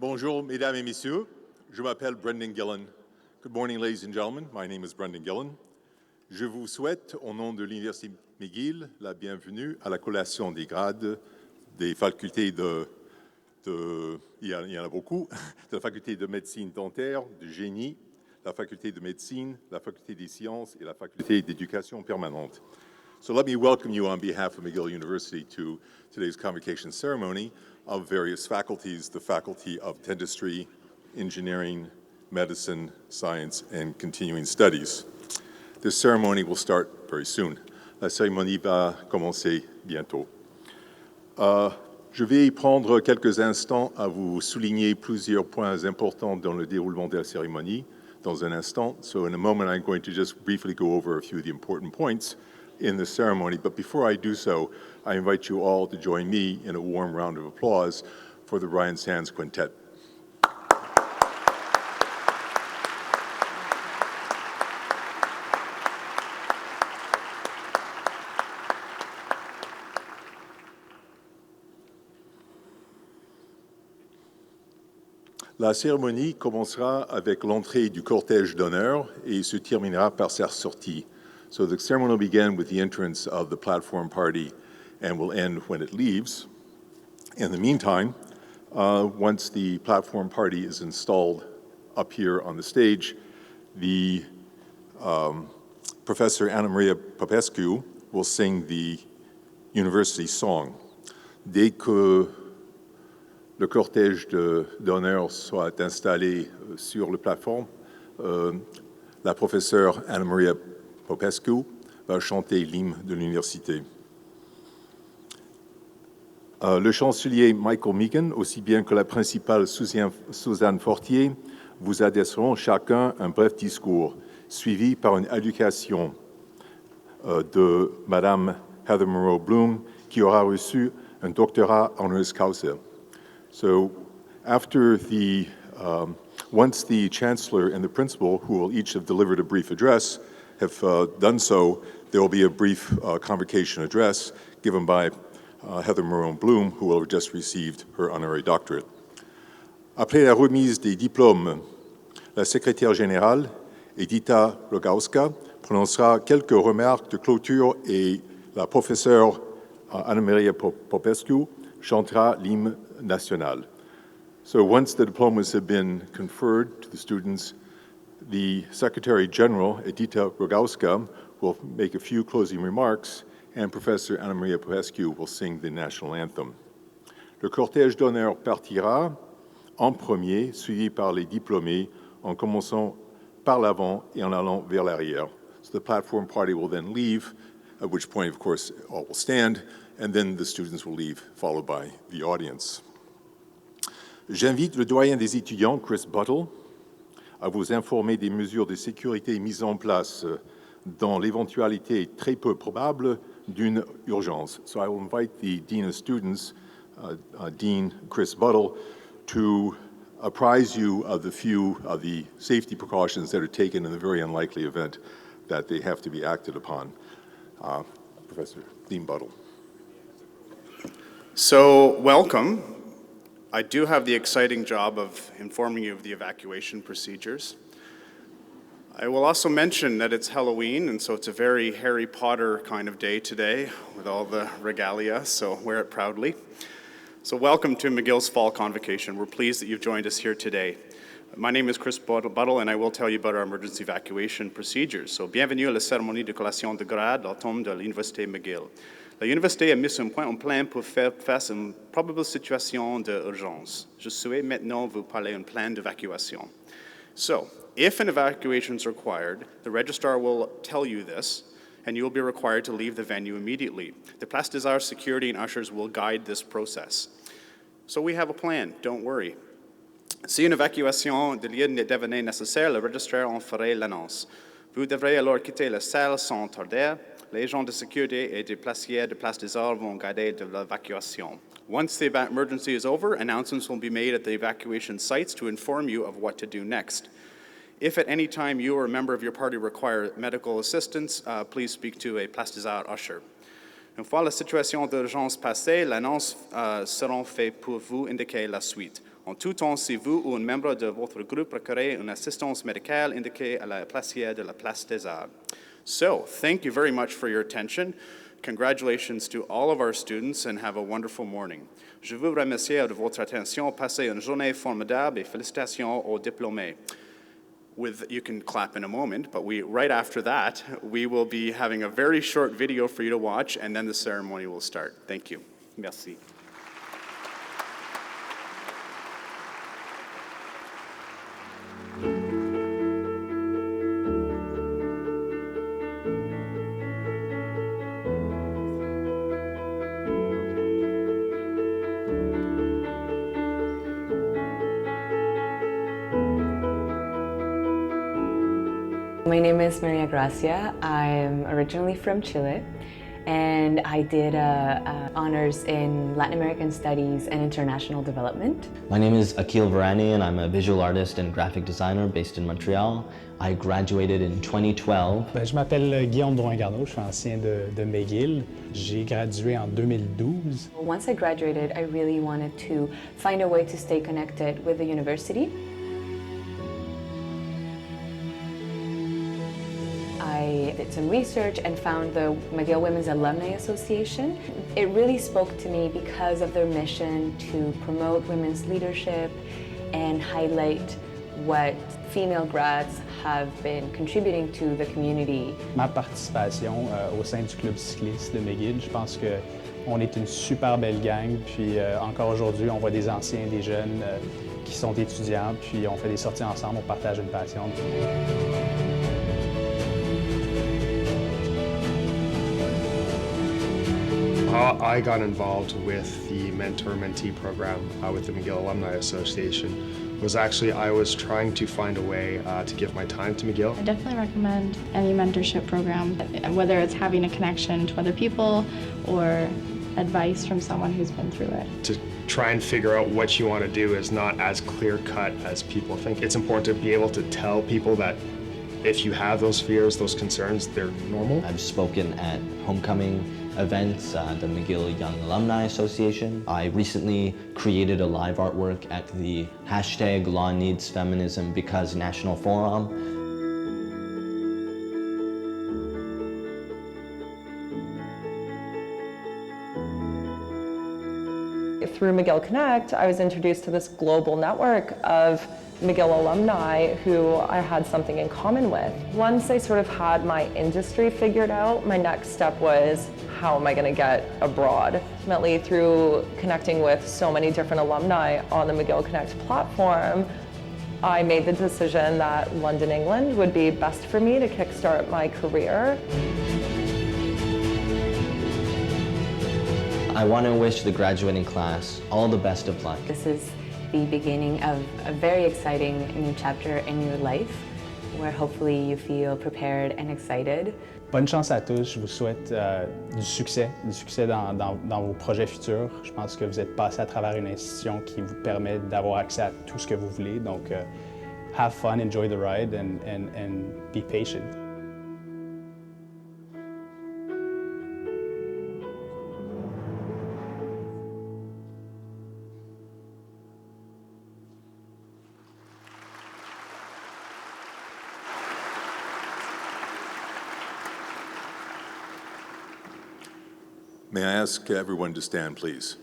Bonjour, mesdames et messieurs. Je m'appelle Brendan Gillen. Good morning, ladies and gentlemen. My name is Brendan Gillen. Je vous souhaite, au nom de l'Université McGill, la bienvenue à la collation des grades des facultés il y en a beaucoup, de la faculté de médecine dentaire, de génie, la faculté de médecine, la faculté des sciences et la faculté d'éducation permanente. So let me welcome you on behalf of McGill University to today's convocation ceremony of various faculties, the Faculty of Dentistry, Engineering, Medicine, Science, and Continuing Studies. This ceremony will start very soon. La cérémonie va commencer bientôt. Je vais prendre quelques instants à vous souligner plusieurs points importants dans le déroulement de la cérémonie dans un instant. So in a moment, I'm going to just briefly go over a few of the important points in the ceremony. But before I do so, I invite you all to join me in a warm round of applause for the Ryan Sands Quintet. La cérémonie commencera avec l'entrée du cortège d'honneur et se terminera par sa sortie. So the ceremony will begin with the entrance of the platform party and will end when it leaves. In the meantime, once the platform party is installed up here on the stage, the Professor Anna Maria Popescu will sing the university song. Dès que le cortège d'honneur soit installé sur la plateforme, la professeure Anna Maria Popescu va chanter l'hymne de l'université. Le chancelier Michael Meegan, aussi bien que la principale Suzanne Fortier, vous adresseront chacun un bref discours, suivi par une allocution de Madame Heather Monroe Bloom, qui aura reçu un doctorat honoris causa. So after once the chancellor and the principal, who will each have delivered a brief address, have done so, there will be a brief convocation address given by Heather Monroe Bloom, who will have just received her honorary doctorate. Après la remise des diplômes, la secrétaire générale, Edita Rogowska, prononcera quelques remarques de clôture et la professeure Anna Maria Popescu chantera l'hymne national. So once the diplomas have been conferred to the students, the Secretary General, Edita Rogowska, will make a few closing remarks, and Professor Anna Maria Popescu will sing the national anthem. Le cortège d'honneur partira en premier, suivi par les diplômés, en commençant par l'avant et en allant vers l'arrière. So the platform party will then leave, at which point, of course, all will stand, and then the students will leave, followed by the audience. J'invite le doyen des étudiants, Chris Buttle, à vous informer des mesures de sécurité mises en place dans l'éventualité très peu probable d'une urgence. So I will invite the Dean of Students, Dean Chris Buttle, to apprise you of the few of the safety precautions that are taken in the very unlikely event that they have to be acted upon. Professor Dean Buttle. So, welcome. I do have the exciting job of informing you of the evacuation procedures. I will also mention that it's Halloween, and so it's a very Harry Potter kind of day today with all the regalia, so wear it proudly. So welcome to McGill's Fall Convocation. We're pleased that you've joined us here today. My name is Chris Buttle, and I will tell you about our emergency evacuation procedures. So bienvenue à la cérémonie de collation de grade d'automne de l'Université McGill. La Université a mis un point en plein pour faire face à une probable situation d'urgence. Je souhaite maintenant vous parler d'un plan d'évacuation. So, if an evacuation is required, the registrar will tell you this, and you will be required to leave the venue immediately. The Place des Arts security and ushers will guide this process. So we have a plan, don't worry. Si une évacuation de lieu devenait nécessaire, le registrar en ferait l'annonce. Vous devrez alors quitter la salle sans tarder. Les agents de sécurité et des placiers de Place des Arts vont guider de l'évacuation. Once the emergency is over, announcements will be made at the evacuation sites to inform you of what to do next. If at any time you or a member of your party require medical assistance, please speak to a Place des Arts usher. Une fois la situation d'urgence passée, l'annonce sera faite pour vous indiquer la suite. En tout temps, si vous ou un membre de votre groupe requérez une assistance médicale, indiquez à la placière de la Place des Arts. So, thank you very much for your attention. Congratulations to all of our students and have a wonderful morning. Je vous remercie de votre attention. Passez une journée formidable et félicitations aux diplômés. You can clap in a moment, but right after that, we will be having a very short video for you to watch, and then the ceremony will start. Thank you. Merci. My name is Maria Gracia. I'm originally from Chile, and I did honors in Latin American Studies and International Development. My name is Akil Varani, and I'm a visual artist and graphic designer based in Montreal. I graduated in 2012. Je m'appelle Guillaume Drouin-Garneau, je suis ancien de McGill. J'ai gradué en 2012. Once I graduated, I really wanted to find a way to stay connected with the university. I did some research and found the McGill Women's Alumni Association. It really spoke to me because of their mission to promote women's leadership and highlight what female grads have been contributing to the community. Ma participation au sein du club cycliste de McGill, je pense qu'on est une super belle gang. Puis encore aujourd'hui, on voit des anciens, des jeunes qui sont étudiants, puis on fait des sorties ensemble, on partage une passion. How I got involved with the mentor-mentee program with the McGill Alumni Association was actually I was trying to find a way to give my time to McGill. I definitely recommend any mentorship program, whether it's having a connection to other people or advice from someone who's been through it. To try and figure out what you want to do is not as clear-cut as people think. It's important to be able to tell people that if you have those fears, those concerns, they're normal. I've spoken at homecoming events, the McGill Young Alumni Association. I recently created a live artwork at the hashtag Law Needs Feminism Because National Forum. Through McGill Connect, I was introduced to this global network of McGill alumni who I had something in common with. Once I sort of had my industry figured out, my next step was, how am I going to get abroad? Ultimately, through connecting with so many different alumni on the McGill Connect platform, I made the decision that London, England would be best for me to kickstart my career. I want to wish the graduating class all the best of luck. This is the beginning of a very exciting new chapter in your life, where hopefully you feel prepared and excited. Bonne chance à tous, je vous souhaite du succès dans vos projets futurs. Je pense que vous êtes passé à travers une institution qui vous permet d'avoir accès à tout ce que vous voulez. Donc, have fun, enjoy the ride, and be patient. May I ask everyone to stand, please?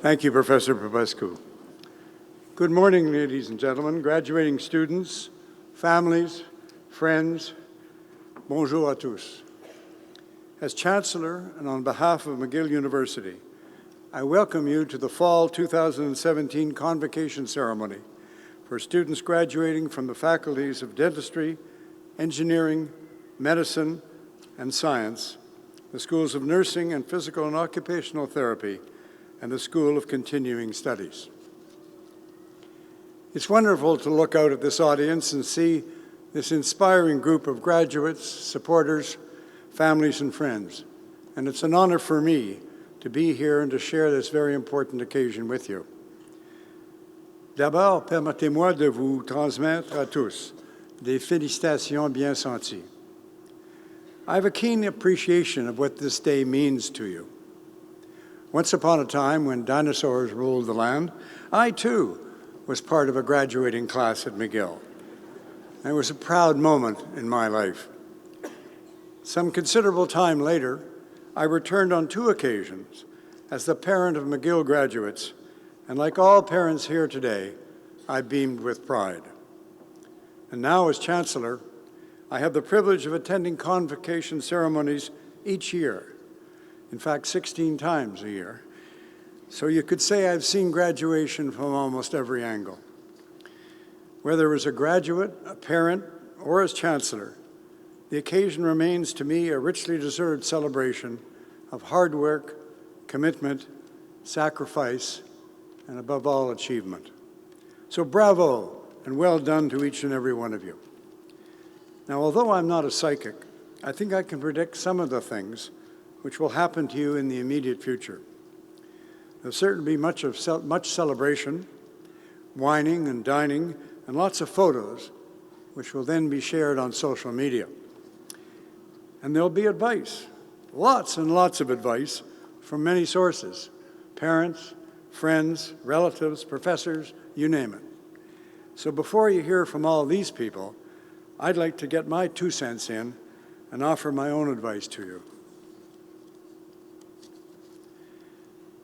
Thank you, Professor Popescu. Good morning, ladies and gentlemen, graduating students, families, friends. Bonjour à tous. As Chancellor and on behalf of McGill University, I welcome you to the Fall 2017 Convocation Ceremony for students graduating from the faculties of Dentistry, Engineering, Medicine, and Science, the Schools of Nursing and Physical and Occupational Therapy, and the School of Continuing Studies. It's wonderful to look out at this audience and see this inspiring group of graduates, supporters, families, and friends. And it's an honor for me to be here and to share this very important occasion with you. D'abord, permettez-moi de vous transmettre à tous des félicitations bien senties. I have a keen appreciation of what this day means to you. Once upon a time, when dinosaurs ruled the land, I too was part of a graduating class at McGill. And it was a proud moment in my life. Some considerable time later, I returned on 2 occasions as the parent of McGill graduates, and like all parents here today, I beamed with pride. And now, as Chancellor, I have the privilege of attending convocation ceremonies each year. In fact, 16 times a year. So you could say I've seen graduation from almost every angle. Whether as a graduate, a parent, or as Chancellor, the occasion remains to me a richly deserved celebration of hard work, commitment, sacrifice, and above all, achievement. So bravo and well done to each and every one of you. Now, although I'm not a psychic, I think I can predict some of the things which will happen to you in the immediate future. There'll certainly be much celebration, wining and dining, and lots of photos, which will then be shared on social media. And there'll be advice, lots and lots of advice from many sources, parents, friends, relatives, professors, you name it. So before you hear from all these people, I'd like to get my 2 cents in and offer my own advice to you.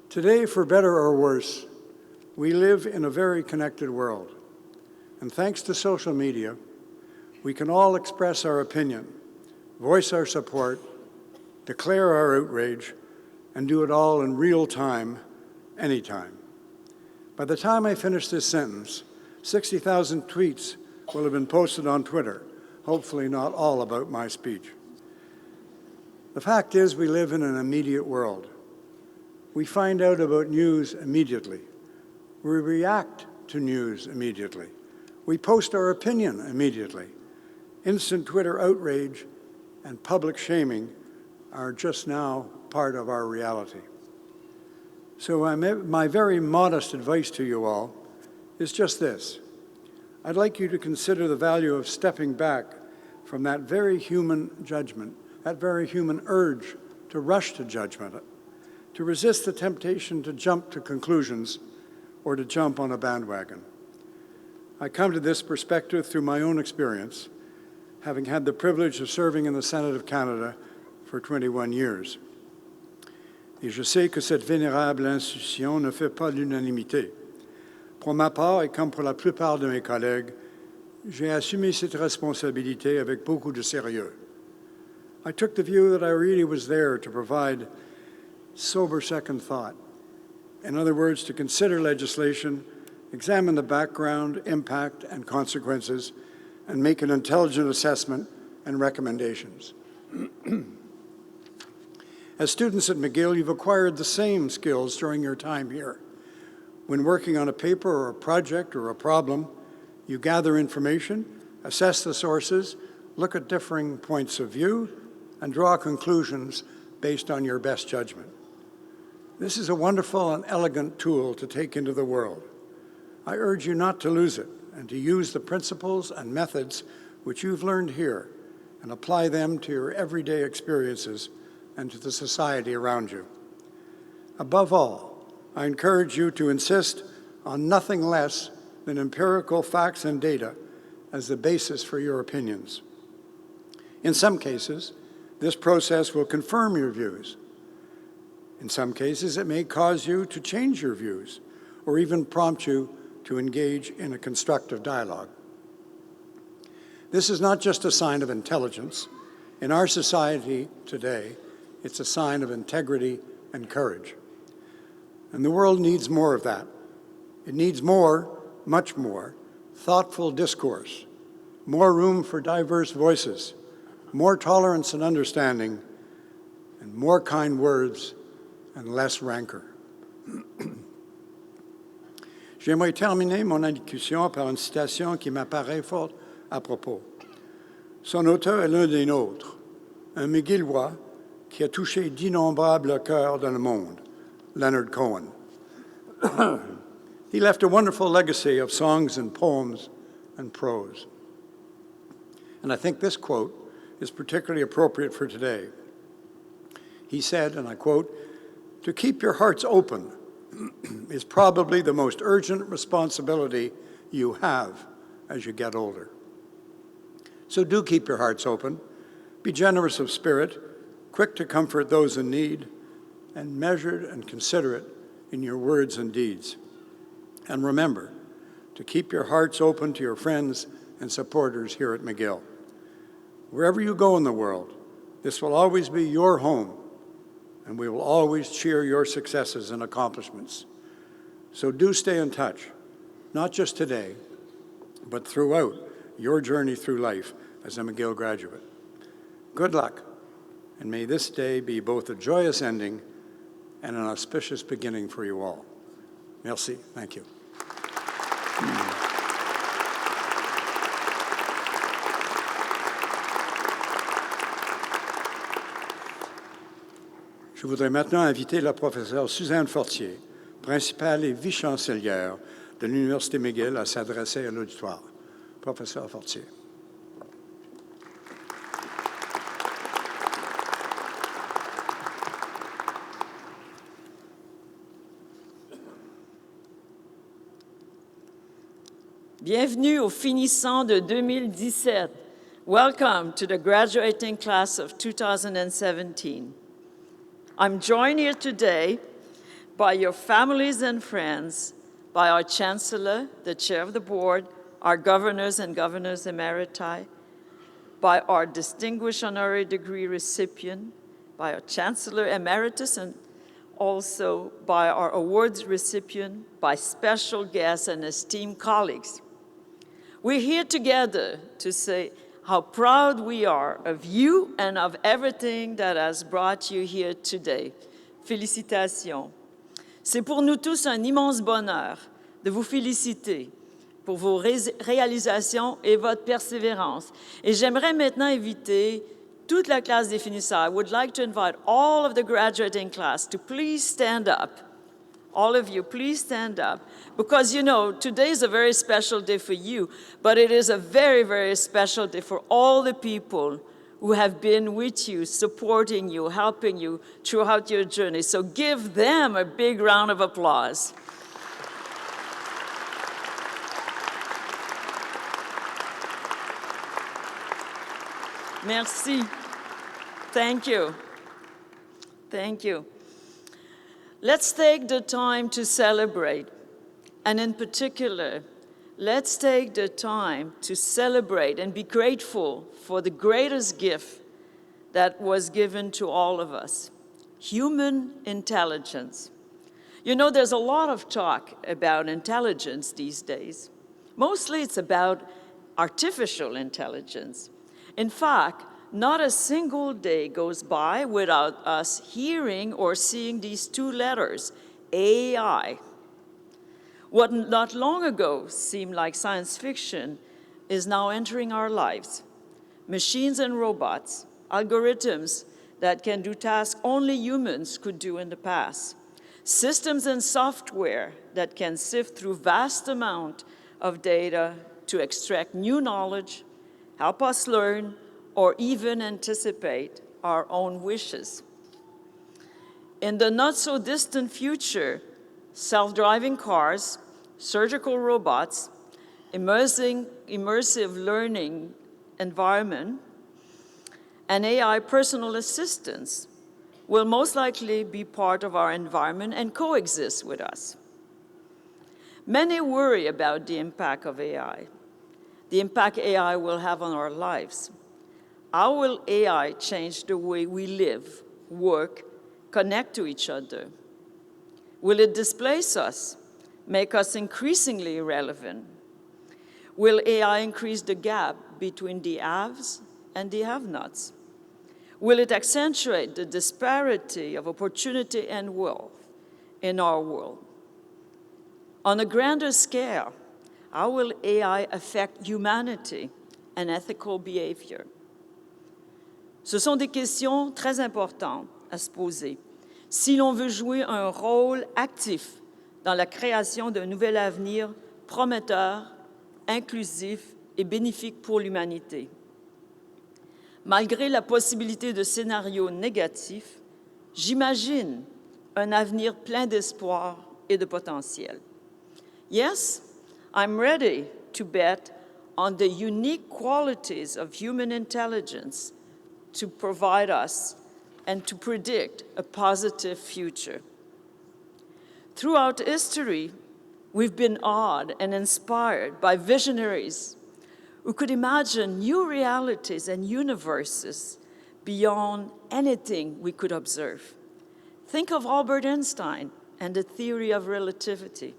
Today, for better or worse, we live in a very connected world. And thanks to social media, we can all express our opinion, voice our support, declare our outrage, and do it all in real time, anytime. By the time I finish this sentence, 60,000 tweets will have been posted on Twitter, hopefully not all about my speech. The fact is, we live in an immediate world. We find out about news immediately. We react to news immediately. We post our opinion immediately. Instant Twitter outrage and public shaming are just now part of our reality. So my very modest advice to you all is just this. I'd like you to consider the value of stepping back from that very human judgment, that very human urge to rush to judgment, to resist the temptation to jump to conclusions or to jump on a bandwagon. I come to this perspective through my own experience, having had the privilege of serving in the Senate of Canada for 21 years. Et je sais que cette vénérable institution ne fait pas l'unanimité. Pour ma part, et comme pour la plupart de mes collègues, j'ai assumé cette responsabilité avec beaucoup de sérieux. I took the view that I really was there to provide sober second thought. In other words, to consider legislation, examine the background, impact, and consequences, and make an intelligent assessment and recommendations. As students at McGill, you've acquired the same skills during your time here. When working on a paper or a project or a problem, you gather information, assess the sources, look at differing points of view, and draw conclusions based on your best judgment. This is a wonderful and elegant tool to take into the world. I urge you not to lose it and to use the principles and methods which you've learned here and apply them to your everyday experiences and to the society around you. Above all, I encourage you to insist on nothing less than empirical facts and data as the basis for your opinions. In some cases, this process will confirm your views. In some cases, it may cause you to change your views or even prompt you to engage in a constructive dialogue. This is not just a sign of intelligence. In our society today, it's a sign of integrity and courage. And the world needs more of that. It needs more, much more, thoughtful discourse, more room for diverse voices, more tolerance and understanding, and more kind words and less rancor. J'aimerais terminer mon allocution par une citation qui m'apparaît fort à propos. Son auteur est l'un des nôtres, un McGillois qui a touché d'innombrables cœurs dans le monde, Leonard Cohen. He left a wonderful legacy of songs and poems and prose. And I think this quote is particularly appropriate for today. He said, and I quote, "To keep your hearts open is probably the most urgent responsibility you have as you get older." So do keep your hearts open, be generous of spirit, quick to comfort those in need, and measured and considerate in your words and deeds. And remember to keep your hearts open to your friends and supporters here at McGill. Wherever you go in the world, this will always be your home, and we will always cheer your successes and accomplishments. So do stay in touch, not just today, but throughout your journey through life as a McGill graduate. Good luck, and may this day be both a joyous ending and an auspicious beginning for you all. Merci. Thank you. Je voudrais maintenant inviter la professeure Suzanne Fortier, principale et vice-chancelière de l'Université McGill, à s'adresser à l'auditoire. Professeur Fortier. Bienvenue aux finissants de 2017. Welcome to the graduating class of 2017. I'm joined here today by your families and friends, by our Chancellor, the Chair of the Board, our governors and governors emeriti, by our distinguished honorary degree recipient, by our Chancellor Emeritus, and also by our awards recipient, by special guests and esteemed colleagues. We're here together to say how proud we are of you and of everything that has brought you here today. Félicitations. C'est pour nous tous un immense bonheur de vous féliciter pour vos réalisations et votre persévérance. Et j'aimerais maintenant inviter toute la classe des finissants. I would like to invite all of the graduating class to please stand up. All of you, please stand up. Because, you know, today is a very special day for you, but it is a very, very special day for all the people who have been with you, supporting you, helping you throughout your journey. So give them a big round of applause. Merci. Thank you. Thank you. Let's take the time to celebrate, and in particular, let's take the time to celebrate and be grateful for the greatest gift that was given to all of us, human intelligence. You know, there's a lot of talk about intelligence these days. Mostly it's about artificial intelligence. In fact, not a single day goes by without us hearing or seeing these two letters, AI. What not long ago seemed like science fiction is now entering our lives. Machines and robots, algorithms that can do tasks only humans could do in the past. Systems and software that can sift through vast amounts of data to extract new knowledge, help us learn, or even anticipate our own wishes. In the not-so-distant future, self-driving cars, surgical robots, immersive learning environment, and AI personal assistants will most likely be part of our environment and coexist with us. Many worry about the impact of AI, the impact AI will have on our lives. How will AI change the way we live, work, connect to each other? Will it displace us, make us increasingly irrelevant? Will AI increase the gap between the haves and the have-nots? Will it accentuate the disparity of opportunity and wealth in our world? On a grander scale, how will AI affect humanity and ethical behavior? Ce sont des questions très importantes à se poser si l'on veut jouer un rôle actif dans la création d'un nouvel avenir prometteur, inclusif et bénéfique pour l'humanité. Malgré la possibilité de scénarios négatifs, j'imagine un avenir plein d'espoir et de potentiel. Yes, I'm ready to bet on the unique qualities of human intelligence to provide us and to predict a positive future. Throughout history, we've been awed and inspired by visionaries who could imagine new realities and universes beyond anything we could observe. Think of Albert Einstein and the theory of relativity.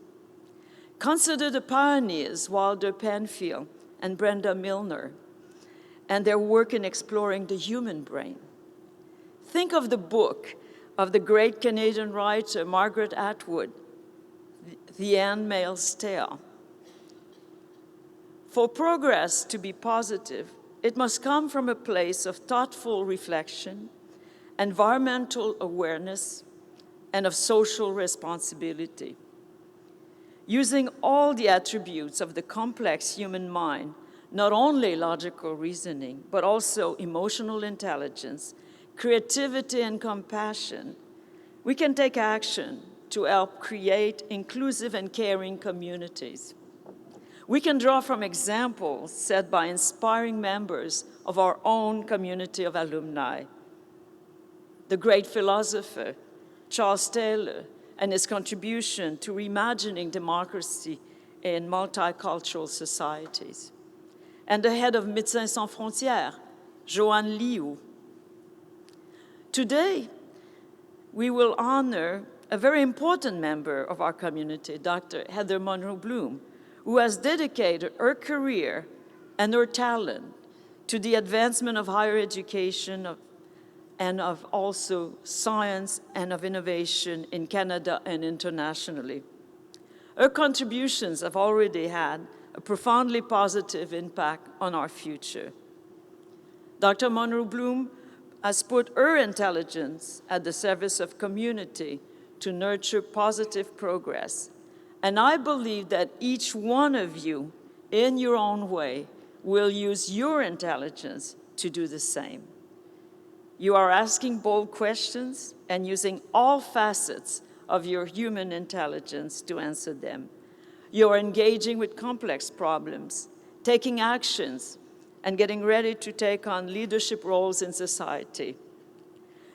Consider the pioneers Walter Penfield and Brenda Milner and their work in exploring the human brain. Think of the book of the great Canadian writer Margaret Atwood, The Handmaid's Tale. For progress to be positive, it must come from a place of thoughtful reflection, environmental awareness, and of social responsibility. Using all the attributes of the complex human mind, not only logical reasoning, but also emotional intelligence, creativity, and compassion, we can take action to help create inclusive and caring communities. We can draw from examples set by inspiring members of our own community of alumni. The great philosopher, Charles Taylor, and his contribution to reimagining democracy in multicultural societies. And the head of Médecins Sans Frontières, Joanne Liu. Today, we will honor a very important member of our community, Dr. Heather Monroe Bloom, who has dedicated her career and her talent to the advancement of higher education and of also science and of innovation in Canada and internationally. Her contributions have already had a profoundly positive impact on our future. Dr. Monroe Bloom has put her intelligence at the service of community to nurture positive progress. And I believe that each one of you, in your own way, will use your intelligence to do the same. You are asking bold questions and using all facets of your human intelligence to answer them. You are engaging with complex problems, taking actions, and getting ready to take on leadership roles in society.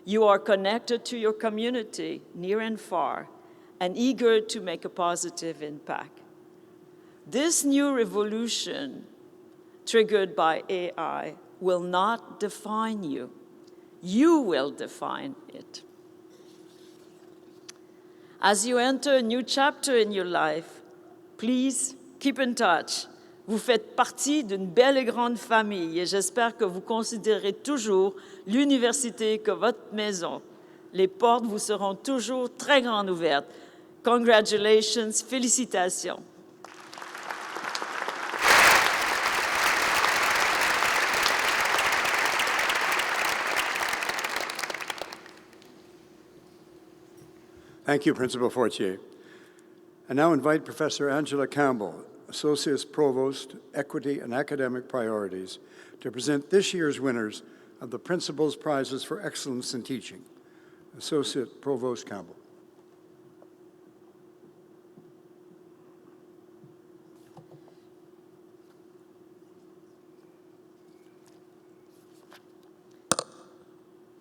You are connected to your community, near and far, and eager to make a positive impact. This new revolution, triggered by AI, will not define you. You will define it. As you enter a new chapter in your life, please keep in touch. Vous faites partie d'une belle et grande famille et j'espère que vous considérez toujours l'université comme votre maison. Les portes vous seront toujours très grandes ouvertes. Congratulations, félicitations. Thank you, Principal Fortier. I now invite Professor Angela Campbell, Associate Provost, Equity and Academic Priorities, to present this year's winners of the Principal's Prizes for Excellence in Teaching. Associate Provost Campbell.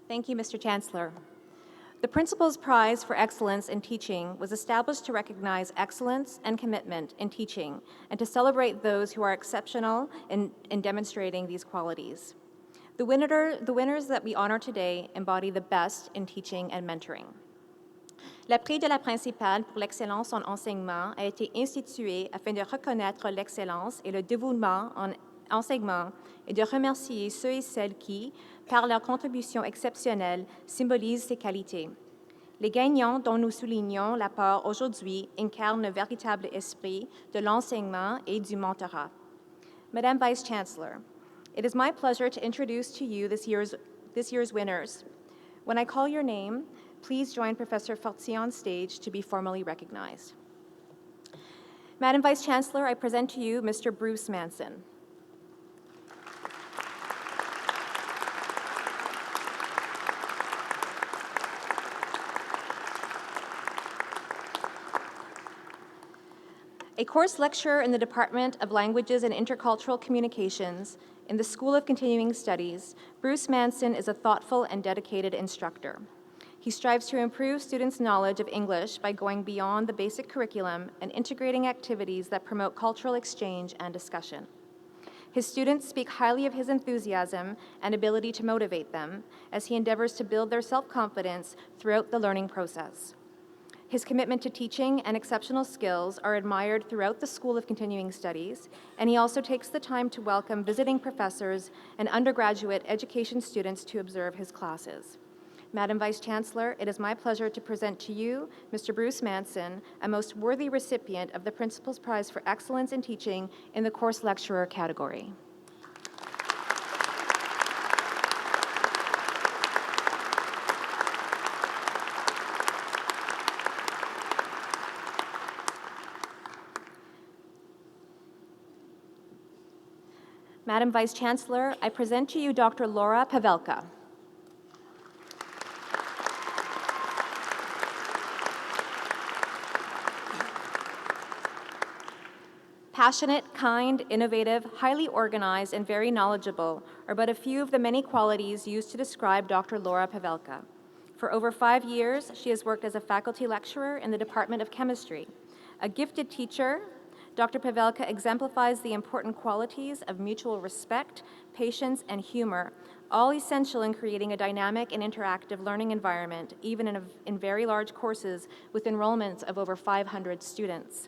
Thank you, Mr. Chancellor. The Principal's Prize for Excellence in Teaching was established to recognize excellence and commitment in teaching and to celebrate those who are exceptional in demonstrating these qualities. The winners that we honor today embody the best in teaching and mentoring. Le prix de la principale pour l'excellence en enseignement a été institué afin de reconnaître l'excellence et le dévouement en enseignement et de remercier ceux et celles qui, par leur contribution exceptionnelle, symbolisent ces qualités. Les gagnants dont nous soulignons l'apport aujourd'hui incarnent le véritable esprit de l'enseignement et du mentorat. Madame Vice Chancellor, it is my pleasure to introduce to you this year's winners. When I call your name, please join Professor Fortier on stage to be formally recognized. Madam Vice Chancellor, I present to you Mr. Bruce Manson. A course lecturer in the Department of Languages and Intercultural Communications in the School of Continuing Studies, Bruce Manson is a thoughtful and dedicated instructor. He strives to improve students' knowledge of English by going beyond the basic curriculum and integrating activities that promote cultural exchange and discussion. His students speak highly of his enthusiasm and ability to motivate them as he endeavors to build their self-confidence throughout the learning process. His commitment to teaching and exceptional skills are admired throughout the School of Continuing Studies, and he also takes the time to welcome visiting professors and undergraduate education students to observe his classes. Madam Vice Chancellor, it is my pleasure to present to you Mr. Bruce Manson, a most worthy recipient of the Principal's Prize for Excellence in Teaching in the Course Lecturer category. Madam Vice Chancellor, I present to you Dr. Laura Pavelka. Passionate, kind, innovative, highly organized, and very knowledgeable are but a few of the many qualities used to describe Dr. Laura Pavelka. For over 5 years, she has worked as a faculty lecturer in the Department of Chemistry. A gifted teacher, Dr. Pavelka exemplifies the important qualities of mutual respect, patience, and humor, all essential in creating a dynamic and interactive learning environment, even in very large courses with enrollments of over 500 students.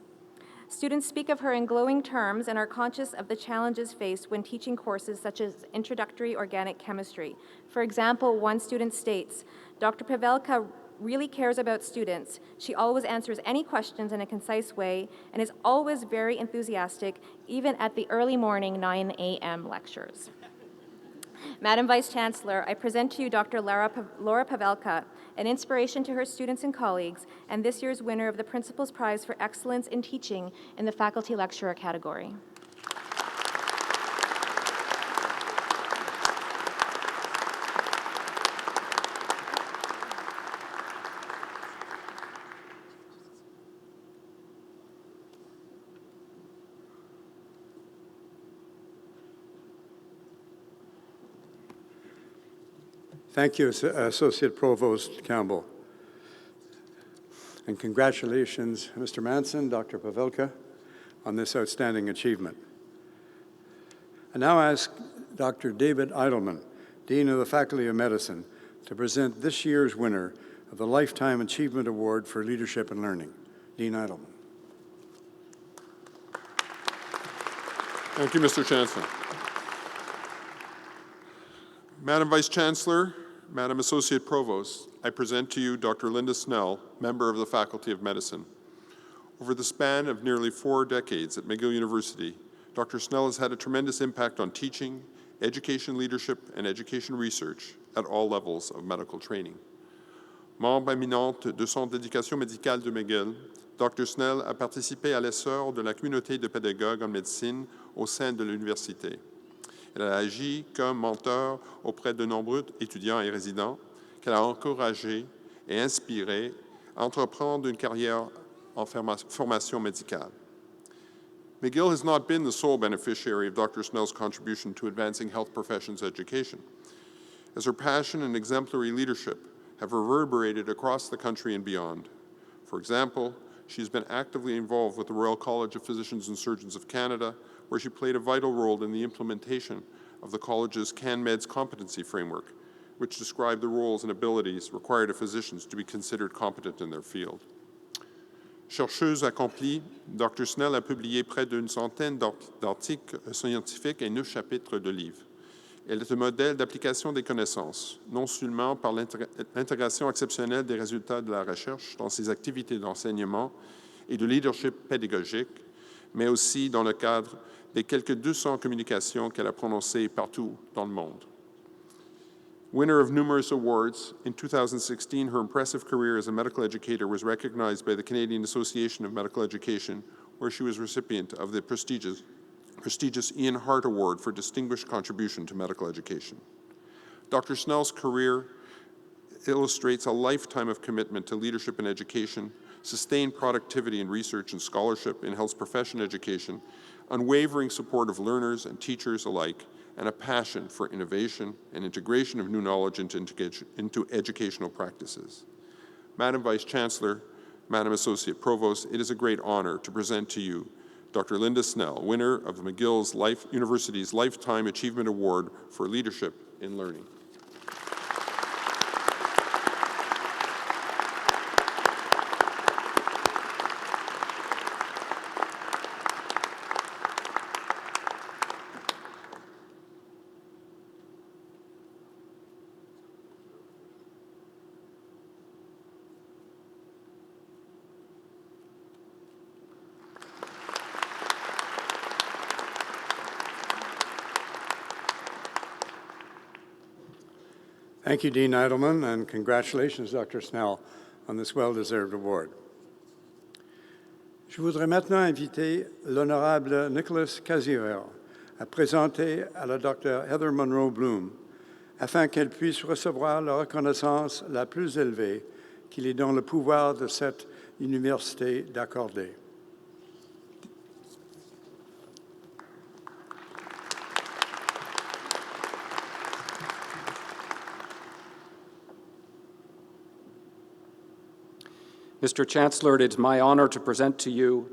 Students speak of her in glowing terms and are conscious of the challenges faced when teaching courses such as introductory organic chemistry. For example, one student states, Dr. Pavelka really cares about students. She always answers any questions in a concise way and is always very enthusiastic, even at the early morning 9 a.m. lectures. Madam Vice Chancellor, I present to you Dr. Laura Pavelka, an inspiration to her students and colleagues, and this year's winner of the Principal's Prize for Excellence in Teaching in the Faculty Lecturer category. Thank you, Associate Provost Campbell. And congratulations, Mr. Manson, Dr. Pavelka, on this outstanding achievement. I now ask Dr. David Eidelman, Dean of the Faculty of Medicine, to present this year's winner of the Lifetime Achievement Award for Leadership and Learning. Dean Eidelman. Thank you, Mr. Chancellor. Madam Vice Chancellor, Madam Associate Provost, I present to you Dr. Linda Snell, member of the Faculty of Medicine. Over the span of nearly 4 decades at McGill University, Dr. Snell has had a tremendous impact on teaching, education leadership, and education research at all levels of medical training. Membre éminente de Centre d'éducation médicale de McGill, Dr. Snell a participé à l'essor de la communauté de pédagogues en médecine au sein de l'université. Elle a agi comme mentor auprès de nombreux étudiants et résidents qu'elle a encouragés et inspirés à entreprendre une carrière en formation médicale. McGill has not been the sole beneficiary of Dr. Snell's contribution to advancing health professions education. as her passion and exemplary leadership have reverberated across the country and beyond. For example, she's been actively involved with the Royal College of Physicians and Surgeons of Canada, where she played a vital role in the implementation of the college's CanMed's competency framework, which described the roles and abilities required of physicians to be considered competent in their field. Chercheuse accomplie, Dr. Snell a publié près d'une centaine d'articles scientifiques et 9 chapitres de livres. Elle est un modèle d'application des connaissances, non seulement par l'intégration exceptionnelle des résultats de la recherche dans ses activités d'enseignement et de leadership pédagogique, mais aussi dans le cadre des quelques 200 communications qu'elle a prononcées partout dans le monde. Winner of numerous awards, in 2016, her impressive career as a medical educator was recognized by the Canadian Association of Medical Education, where she was recipient of the prestigious Ian Hart Award for Distinguished Contribution to Medical Education. Dr. Snell's career illustrates a lifetime of commitment to leadership in education, sustained productivity in research and scholarship in health profession education, unwavering support of learners and teachers alike, and a passion for innovation and integration of new knowledge into educational practices. Madam Vice Chancellor, Madam Associate Provost, it is a great honor to present to you Dr. Linda Snell, winner of the McGill University's Lifetime Achievement Award for Leadership in Learning. Thank you, Dean Eidelman, and congratulations, Dr. Snell, on this well-deserved award. Je voudrais maintenant inviter l'honorable Nicholas Casier à présenter à la Dr. Heather Monroe Bloom, afin qu'elle puisse recevoir la reconnaissance la plus élevée qu'il est dans le pouvoir de cette université d'accorder. Mr. Chancellor, it is my honor to present to you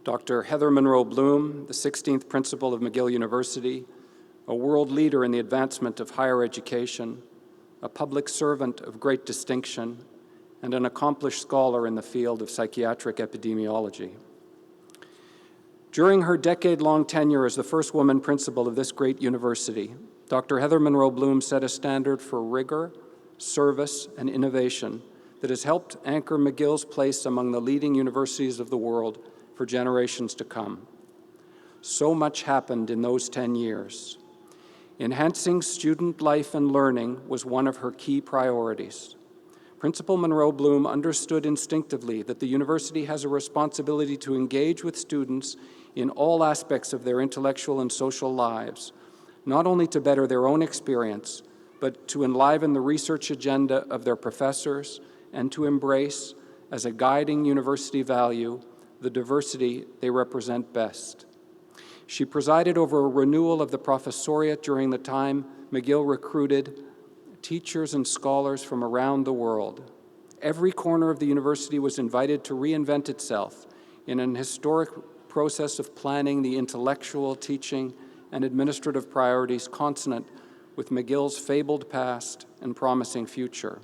Dr. Heather Monroe Bloom, the 16th Principal of McGill University, a world leader in the advancement of higher education, a public servant of great distinction, and an accomplished scholar in the field of psychiatric epidemiology. During her decade-long tenure as the first woman principal of this great university, Dr. Heather Monroe Bloom set a standard for rigor, service, and innovation that has helped anchor McGill's place among the leading universities of the world for generations to come. So much happened in those 10 years. Enhancing student life and learning was one of her key priorities. Principal Monroe Bloom understood instinctively that the university has a responsibility to engage with students in all aspects of their intellectual and social lives, not only to better their own experience, but to enliven the research agenda of their professors and to embrace, as a guiding university value, the diversity they represent best. She presided over a renewal of the professoriate during the time McGill recruited teachers and scholars from around the world. Every corner of the university was invited to reinvent itself in an historic process of planning the intellectual, teaching, and administrative priorities consonant with McGill's fabled past and promising future.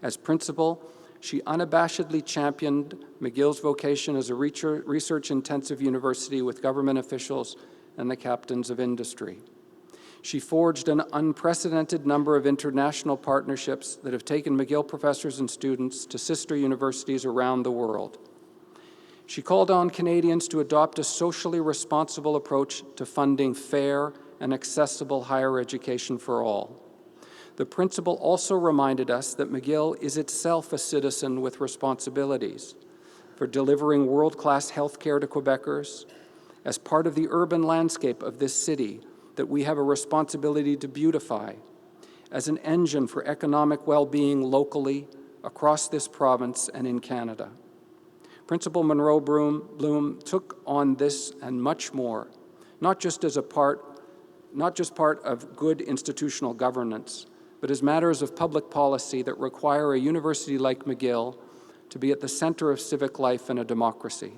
As principal, she unabashedly championed McGill's vocation as a research-intensive university with government officials and the captains of industry. She forged an unprecedented number of international partnerships that have taken McGill professors and students to sister universities around the world. She called on Canadians to adopt a socially responsible approach to funding fair and accessible higher education for all. The principal also reminded us that McGill is itself a citizen with responsibilities for delivering world-class health care to Quebecers. As part of the urban landscape of this city, that we have a responsibility to beautify, as an engine for economic well-being locally, across this province, and in Canada. Principal Monroe Bloom took on this and much more, not just as a part not just part of good institutional governance, but as matters of public policy that require a university like McGill to be at the center of civic life in a democracy.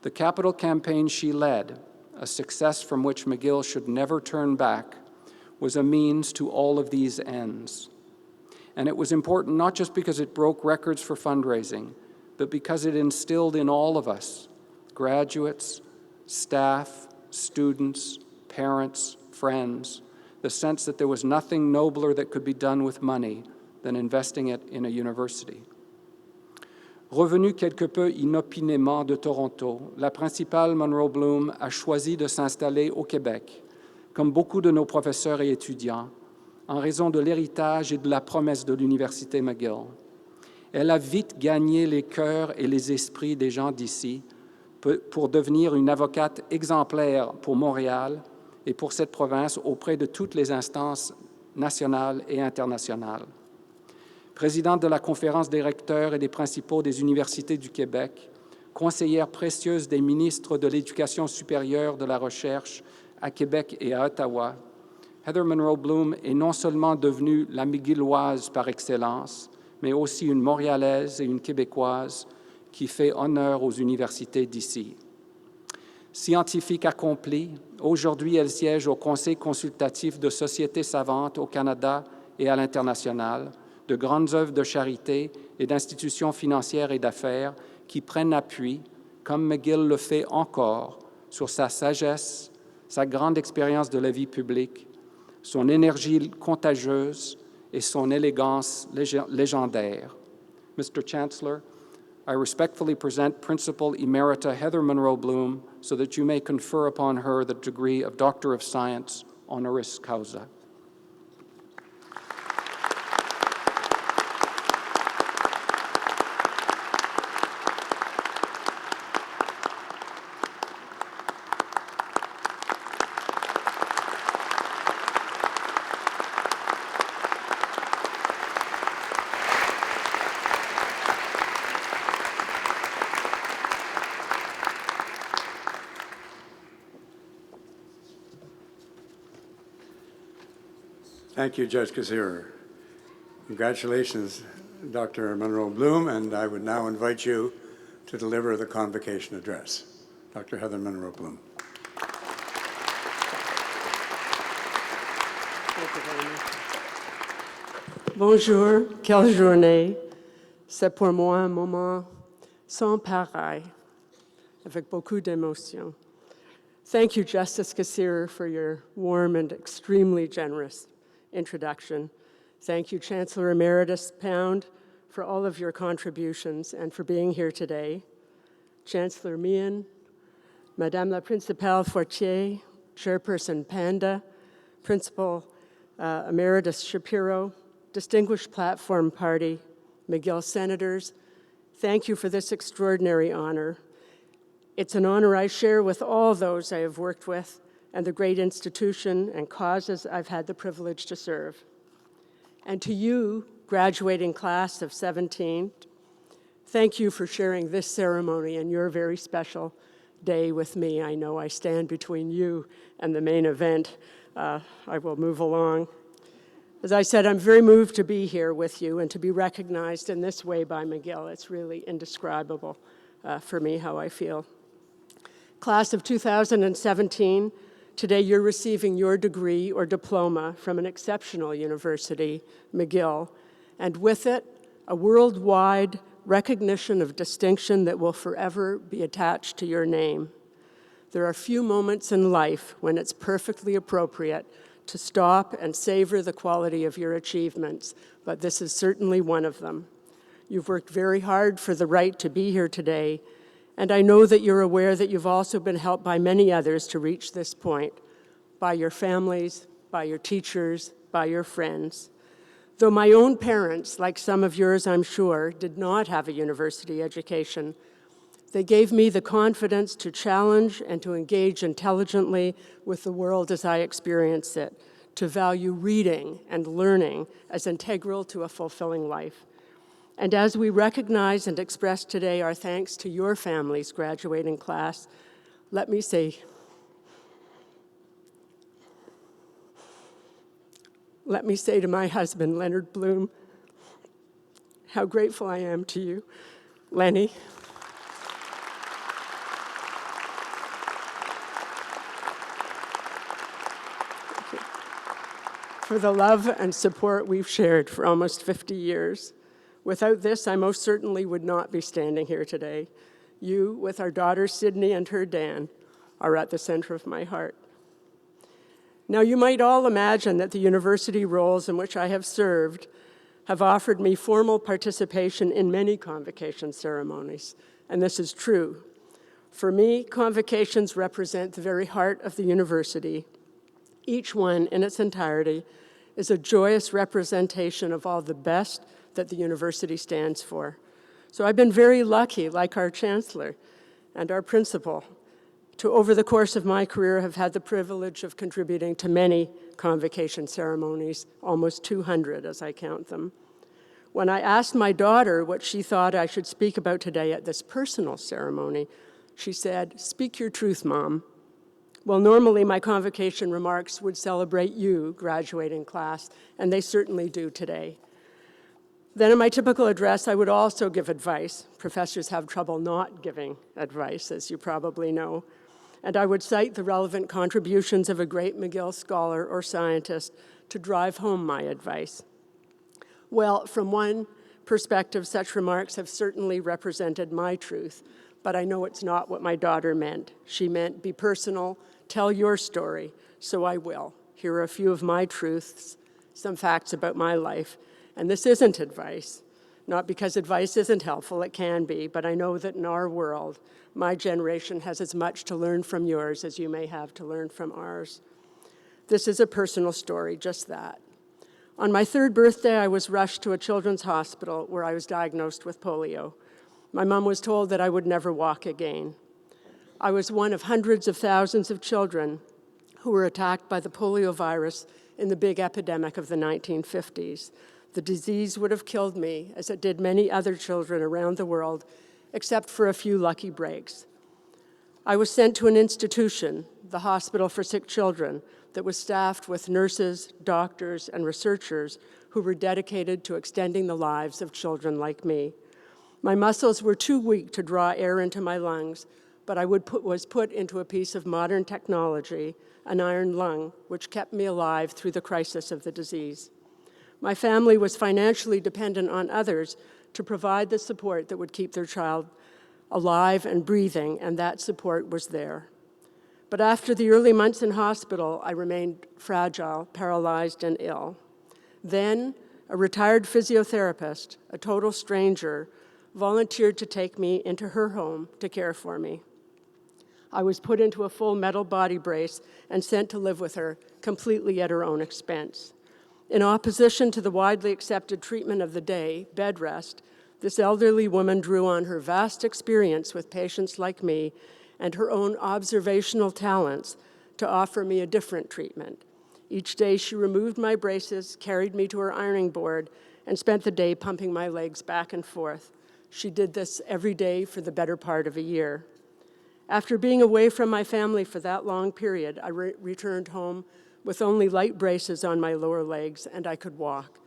The capital campaign she led, a success from which McGill should never turn back, was a means to all of these ends. And it was important not just because it broke records for fundraising, but because it instilled in all of us, graduates, staff, students, parents, friends, the sense that there was nothing nobler that could be done with money than investing it in a university. Revenue quelque peu inopinément de Toronto, la principale Monroe Bloom a choisi de s'installer au Québec, comme beaucoup de nos professeurs et étudiants, en raison de l'héritage et de la promesse de l'Université McGill. Elle a vite gagné les cœurs et les esprits des gens d'ici pour devenir une avocate exemplaire pour Montréal et pour cette province auprès de toutes les instances nationales et internationales. Présidente de la Conférence des recteurs et des principaux des universités du Québec, conseillère précieuse des ministres de l'Éducation supérieure, de la Recherche à Québec et à Ottawa, Heather Monroe Bloom est non seulement devenue la McGilloise par excellence, mais aussi une Montréalaise et une Québécoise qui fait honneur aux universités d'ici. Scientifique accomplie, aujourd'hui elle siège au Conseil consultatif de sociétés savantes au Canada et à l'international, de grandes œuvres de charité et d'institutions financières et d'affaires qui prennent appui, comme McGill le fait encore, sur sa sagesse, sa grande expérience de la vie publique, son énergie contagieuse et son élégance légendaire. Mr. Chancellor, I respectfully present Principal Emerita Heather Monroe Bloom so that you may confer upon her the degree of Doctor of Science honoris causa. Thank you, Judge Kassirer. Congratulations, Dr. Monroe Bloom, and I would now invite you to deliver the Convocation address. Dr. Heather Monroe Bloom. Bonjour, quelle journée. C'est pour moi un moment sans pareil, avec beaucoup d'émotion. Thank you, Justice Kassirer, for your warm and extremely generous introduction. Thank you, Chancellor Emeritus Pound, for all of your contributions and for being here today. Chancellor Meehan, Madame la Principale Fortier, Chairperson Panda, Principal Emeritus Shapiro, distinguished platform party, McGill senators, thank you for this extraordinary honor. It's an honor I share with all those I have worked with and the great institution and causes I've had the privilege to serve. And to you, graduating class of 17, thank you for sharing this ceremony and your very special day with me. I know I stand between you and the main event. I will move along. As I said, I'm very moved to be here with you and to be recognized in this way by McGill. It's really indescribable for me how I feel. Class of 2017, today you're receiving your degree or diploma from an exceptional university, McGill, and with it, a worldwide recognition of distinction that will forever be attached to your name. There are few moments in life when it's perfectly appropriate to stop and savor the quality of your achievements, but this is certainly one of them. You've worked very hard for the right to be here today, and I know that you're aware that you've also been helped by many others to reach this point, by your families, by your teachers, by your friends. Though my own parents, like some of yours I'm sure, did not have a university education, they gave me the confidence to challenge and to engage intelligently with the world as I experience it, to value reading and learning as integral to a fulfilling life. And as we recognize and express today our thanks to your family's graduating class, let me say, let me say to my husband, Leonard Bloom, how grateful I am to you, Lenny. For the love and support we've shared for almost 50 years. Without this, I most certainly would not be standing here today. You, with our daughter Sydney and her Dan, are at the center of my heart. Now, you might all imagine that the university roles in which I have served have offered me formal participation in many convocation ceremonies, and this is true. For me, convocations represent the very heart of the university. Each one, in its entirety, is a joyous representation of all the best that the university stands for. So I've been very lucky, like our chancellor and our principal, to, over the course of my career, have had the privilege of contributing to many convocation ceremonies, almost 200 as I count them. When I asked my daughter what she thought I should speak about today at this personal ceremony, she said, "Speak your truth, Mom." Well, normally my convocation remarks would celebrate you, graduating class, and they certainly do today. Then in my typical address, I would also give advice. Professors have trouble not giving advice, as you probably know. And I would cite the relevant contributions of a great McGill scholar or scientist to drive home my advice. Well, from one perspective, such remarks have certainly represented my truth, but I know it's not what my daughter meant. She meant, be personal, tell your story, so I will. Here are a few of my truths, some facts about my life. And this isn't advice, not because advice isn't helpful, it can be, but I know that in our world, my generation has as much to learn from yours as you may have to learn from ours. This is a personal story, just that. On my 3rd birthday, I was rushed to a children's hospital where I was diagnosed with polio. My mom was told that I would never walk again. I was one of hundreds of thousands of children who were attacked by the polio virus in the big epidemic of the 1950s. The disease would have killed me, as it did many other children around the world, except for a few lucky breaks. I was sent to an institution, the Hospital for Sick Children, that was staffed with nurses, doctors, and researchers who were dedicated to extending the lives of children like me. My muscles were too weak to draw air into my lungs, but I was put into a piece of modern technology, an iron lung, which kept me alive through the crisis of the disease. My family was financially dependent on others to provide the support that would keep their child alive and breathing, and that support was there. But after the early months in hospital, I remained fragile, paralyzed, and ill. Then, a retired physiotherapist, a total stranger, volunteered to take me into her home to care for me. I was put into a full metal body brace and sent to live with her, completely at her own expense. In opposition to the widely accepted treatment of the day, bed rest, this elderly woman drew on her vast experience with patients like me and her own observational talents to offer me a different treatment. Each day she removed my braces, carried me to her ironing board, and spent the day pumping my legs back and forth. She did this every day for the better part of a year. After being away from my family for that long period, I returned home with only light braces on my lower legs, and I could walk.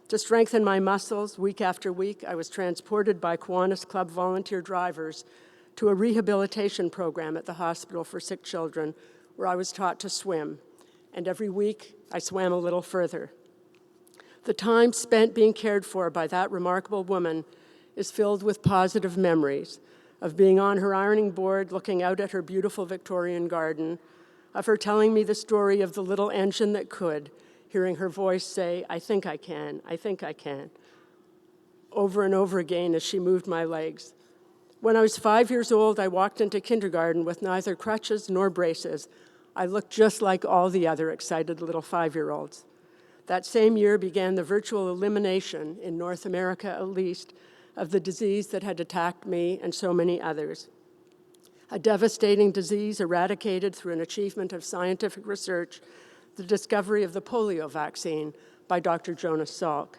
To strengthen my muscles, week after week, I was transported by Kiwanis Club volunteer drivers to a rehabilitation program at the Hospital for Sick Children, where I was taught to swim, and every week I swam a little further. The time spent being cared for by that remarkable woman is filled with positive memories of being on her ironing board, looking out at her beautiful Victorian garden, of her telling me the story of the little engine that could, hearing her voice say, "I think I can, I think I can," over and over again as she moved my legs. When I was 5 years old, I walked into kindergarten with neither crutches nor braces. I looked just like all the other excited little 5-year-olds. That same year began the virtual elimination, in North America at least, of the disease that had attacked me and so many others. A devastating disease eradicated through an achievement of scientific research, the discovery of the polio vaccine by Dr. Jonas Salk.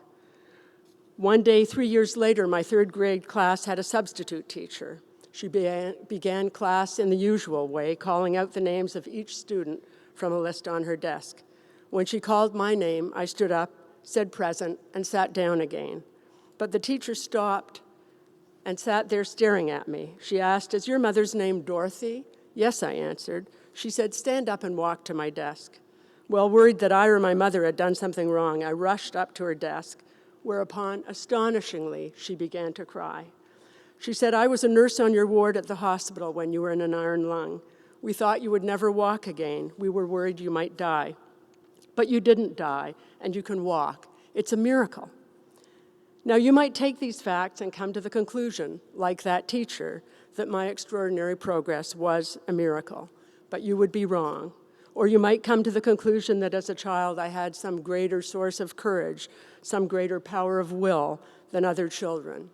One day, 3 years later, my 3rd grade class had a substitute teacher. She began class in the usual way, calling out the names of each student from a list on her desk. When she called my name, I stood up, said present, and sat down again. But the teacher stopped and sat there staring at me. She asked, "Is your mother's name Dorothy?" "Yes," I answered. She said, "Stand up and walk to my desk." Well, worried that I or my mother had done something wrong, I rushed up to her desk, whereupon, astonishingly, she began to cry. She said, "I was a nurse on your ward at the hospital when you were in an iron lung. We thought you would never walk again. We were worried you might die. But you didn't die, and you can walk. It's a miracle." Now, you might take these facts and come to the conclusion, like that teacher, that my extraordinary progress was a miracle, but you would be wrong. Or you might come to the conclusion that as a child I had some greater source of courage, some greater power of will than other children.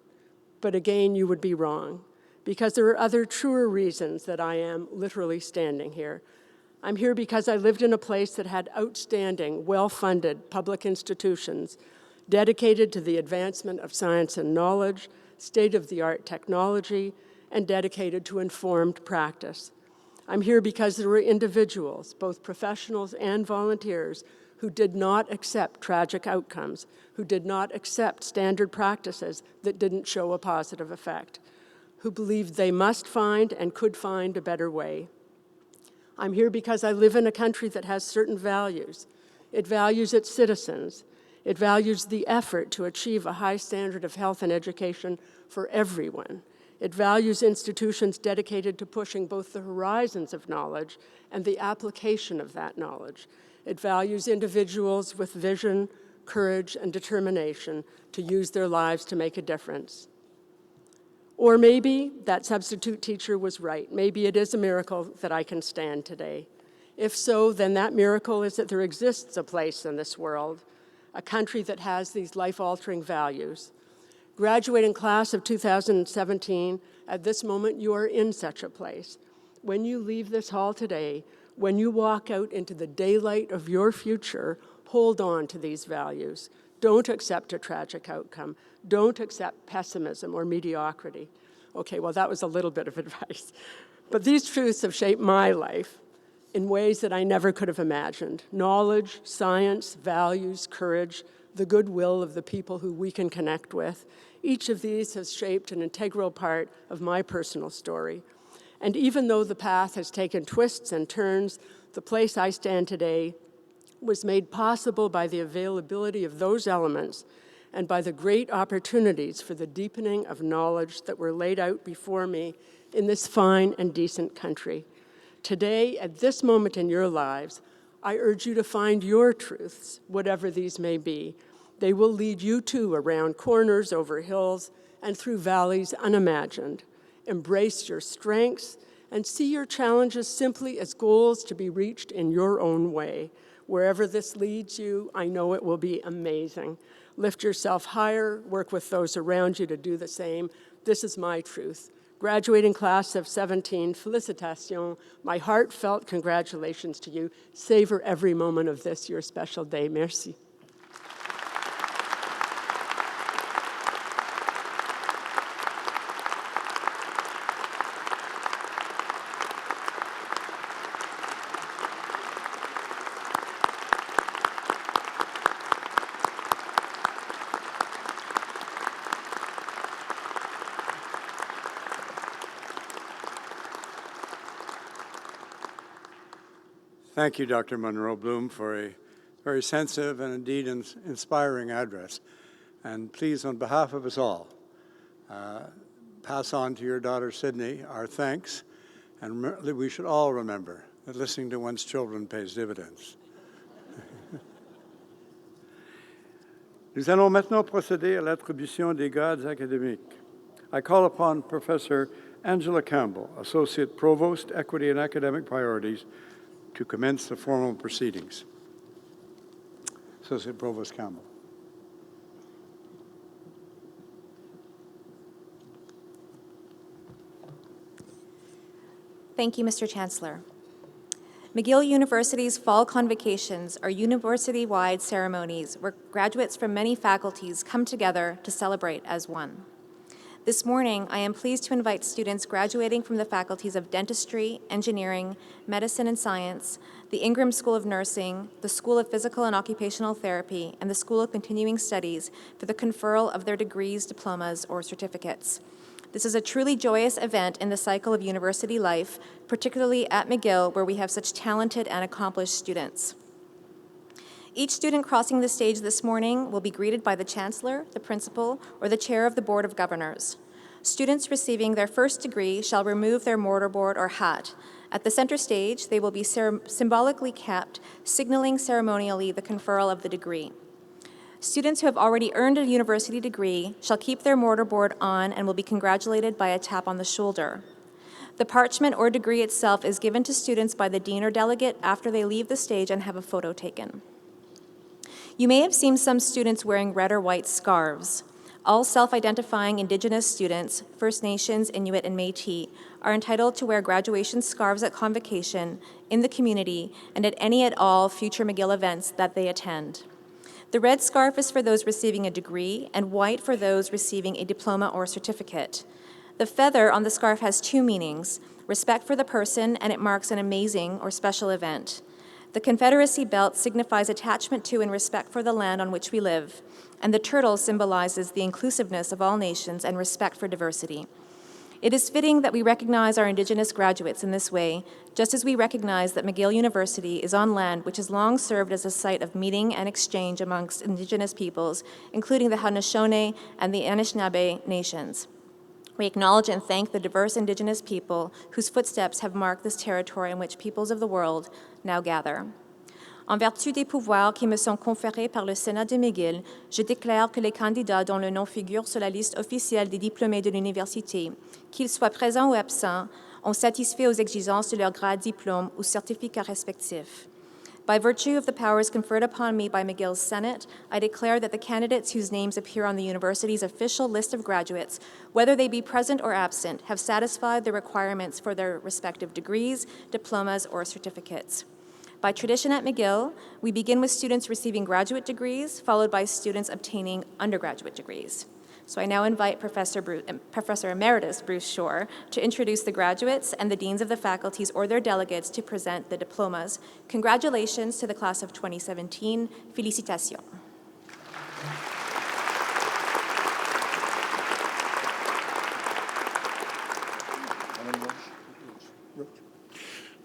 But again, you would be wrong, because there are other truer reasons that I am literally standing here. I'm here because I lived in a place that had outstanding, well-funded public institutions dedicated to the advancement of science and knowledge, state-of-the-art technology, and dedicated to informed practice. I'm here because there were individuals, both professionals and volunteers, who did not accept tragic outcomes, who did not accept standard practices that didn't show a positive effect, who believed they must find and could find a better way. I'm here because I live in a country that has certain values. It values its citizens. It values the effort to achieve a high standard of health and education for everyone. It values institutions dedicated to pushing both the horizons of knowledge and the application of that knowledge. It values individuals with vision, courage, and determination to use their lives to make a difference. Or maybe that substitute teacher was right. Maybe it is a miracle that I can stand today. If so, then that miracle is that there exists a place in this world, a country that has these life-altering values. Graduating class of 2017, at this moment you are in such a place. When you leave this hall today, when you walk out into the daylight of your future, hold on to these values. Don't accept a tragic outcome. Don't accept pessimism or mediocrity. Okay, well, that was a little bit of advice. But these truths have shaped my life in ways that I never could have imagined. Knowledge, science, values, courage, the goodwill of the people who we can connect with. Each of these has shaped an integral part of my personal story. And even though the path has taken twists and turns, the place I stand today was made possible by the availability of those elements and by the great opportunities for the deepening of knowledge that were laid out before me in this fine and decent country. Today, at this moment in your lives, I urge you to find your truths, whatever these may be. They will lead you too around corners, over hills, and through valleys unimagined. Embrace your strengths and see your challenges simply as goals to be reached in your own way. Wherever this leads you, I know it will be amazing. Lift yourself higher, work with those around you to do the same. This is my truth. Graduating class of 17, félicitations. My heartfelt congratulations to you. Savor every moment of this, your special day. Merci. Thank you, Dr. Monroe Bloom, for a very sensitive and indeed inspiring address. And please, on behalf of us all, pass on to your daughter, Sydney, our thanks. And we should all remember that listening to one's children pays dividends. Nous allons maintenant procéder à l'attribution des grades académiques. I call upon Professor Angela Campbell, Associate Provost, Equity and Academic Priorities, to commence the formal proceedings. Associate Provost Campbell. Thank you, Mr. Chancellor. McGill University's Fall Convocations are university-wide ceremonies where graduates from many faculties come together to celebrate as one. This morning, I am pleased to invite students graduating from the faculties of Dentistry, Engineering, Medicine and Science, the Ingram School of Nursing, the School of Physical and Occupational Therapy, and the School of Continuing Studies for the conferral of their degrees, diplomas, or certificates. This is a truly joyous event in the cycle of university life, particularly at McGill, where we have such talented and accomplished students. Each student crossing the stage this morning will be greeted by the Chancellor, the Principal, or the Chair of the Board of Governors. Students receiving their first degree shall remove their mortarboard or hat. At the center stage, they will be symbolically capped, signaling ceremonially the conferral of the degree. Students who have already earned a university degree shall keep their mortarboard on and will be congratulated by a tap on the shoulder. The parchment or degree itself is given to students by the dean or delegate after they leave the stage and have a photo taken. You may have seen some students wearing red or white scarves. All self-identifying Indigenous students, First Nations, Inuit, and Métis, are entitled to wear graduation scarves at Convocation, in the community, and at any at all future McGill events that they attend. The red scarf is for those receiving a degree, and white for those receiving a diploma or certificate. The feather on the scarf has two meanings: respect for the person, and it marks an amazing or special event. The Confederacy belt signifies attachment to and respect for the land on which we live, and the turtle symbolizes the inclusiveness of all nations and respect for diversity. It is fitting that we recognize our Indigenous graduates in this way, just as we recognize that McGill University is on land which has long served as a site of meeting and exchange amongst Indigenous peoples, including the Haudenosaunee and the Anishinaabe nations. We acknowledge and thank the diverse Indigenous people whose footsteps have marked this territory in which peoples of the world now gather. En vertu des pouvoirs qui me sont conférés par le Sénat de McGill, je déclare que les candidats dont le nom figure sur la liste officielle des diplômés de l'université, qu'ils soient présents ou absents, ont satisfait aux exigences de leur grade, diplôme ou certificat respectif. By virtue of the powers conferred upon me by McGill's Senate, I declare that the candidates whose names appear on the university's official list of graduates, whether they be present or absent, have satisfied the requirements for their respective degrees, diplomas, or certificates. By tradition at McGill, we begin with students receiving graduate degrees, followed by students obtaining undergraduate degrees. So I now invite Professor Emeritus Bruce Shore to introduce the graduates and the deans of the faculties or their delegates to present the diplomas. Congratulations to the class of 2017. Félicitations.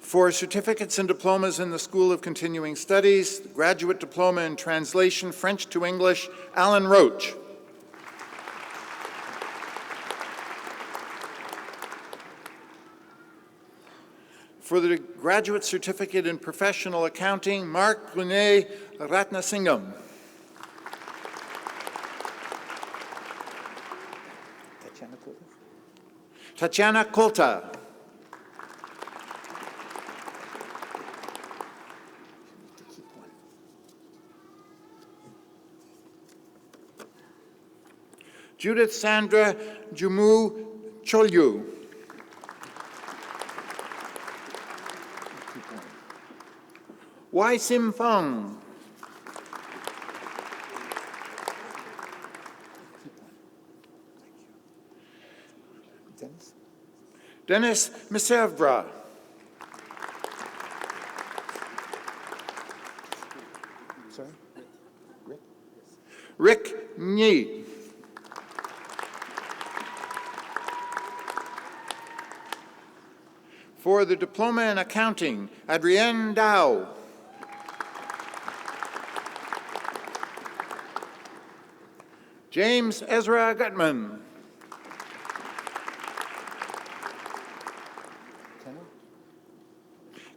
For certificates and diplomas in the School of Continuing Studies, graduate diploma in translation, French to English, Alan Roach. For the graduate certificate in professional accounting, Mark Brunei Ratnasingam. Tatiana Kolta. Judith Sandra Jumu Cholyu. Wai Sim Fong. Dennis Mesevbra. Rick Nyi. For the diploma in accounting, Adrienne Dow. James Ezra Gutman.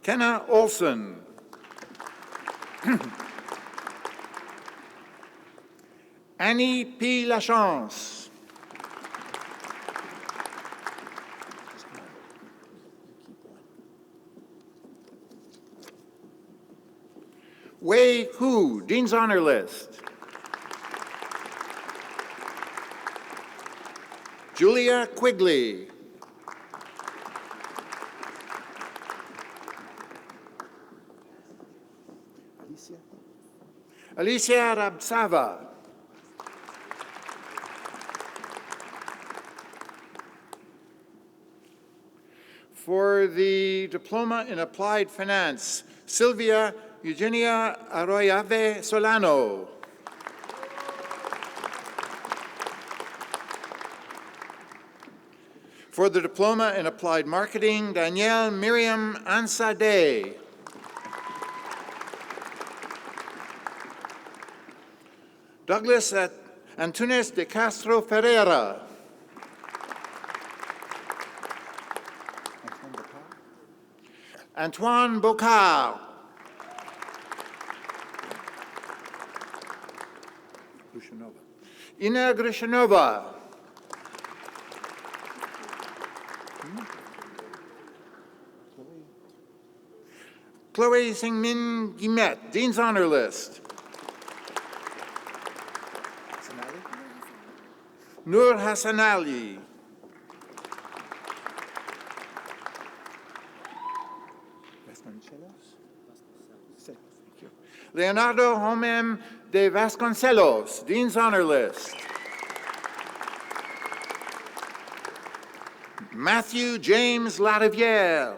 Kenna Olson. Annie P. Lachance. Wei Hu, Dean's Honor List. Julia Quigley. Alicia Rabsava. For the Diploma in Applied Finance, Silvia Eugenia Arroyave Solano. For the Diploma in Applied Marketing, Danielle Miriam Ansade. Douglas Antunes de Castro Ferreira. Antoine Bocard. Ina Grishanova. Chloe Singmin Guimet, Dean's Honor List. Nur Hassan Ali. Leonardo Homem de Vasconcelos, Dean's Honor List. Matthew James Lariviere.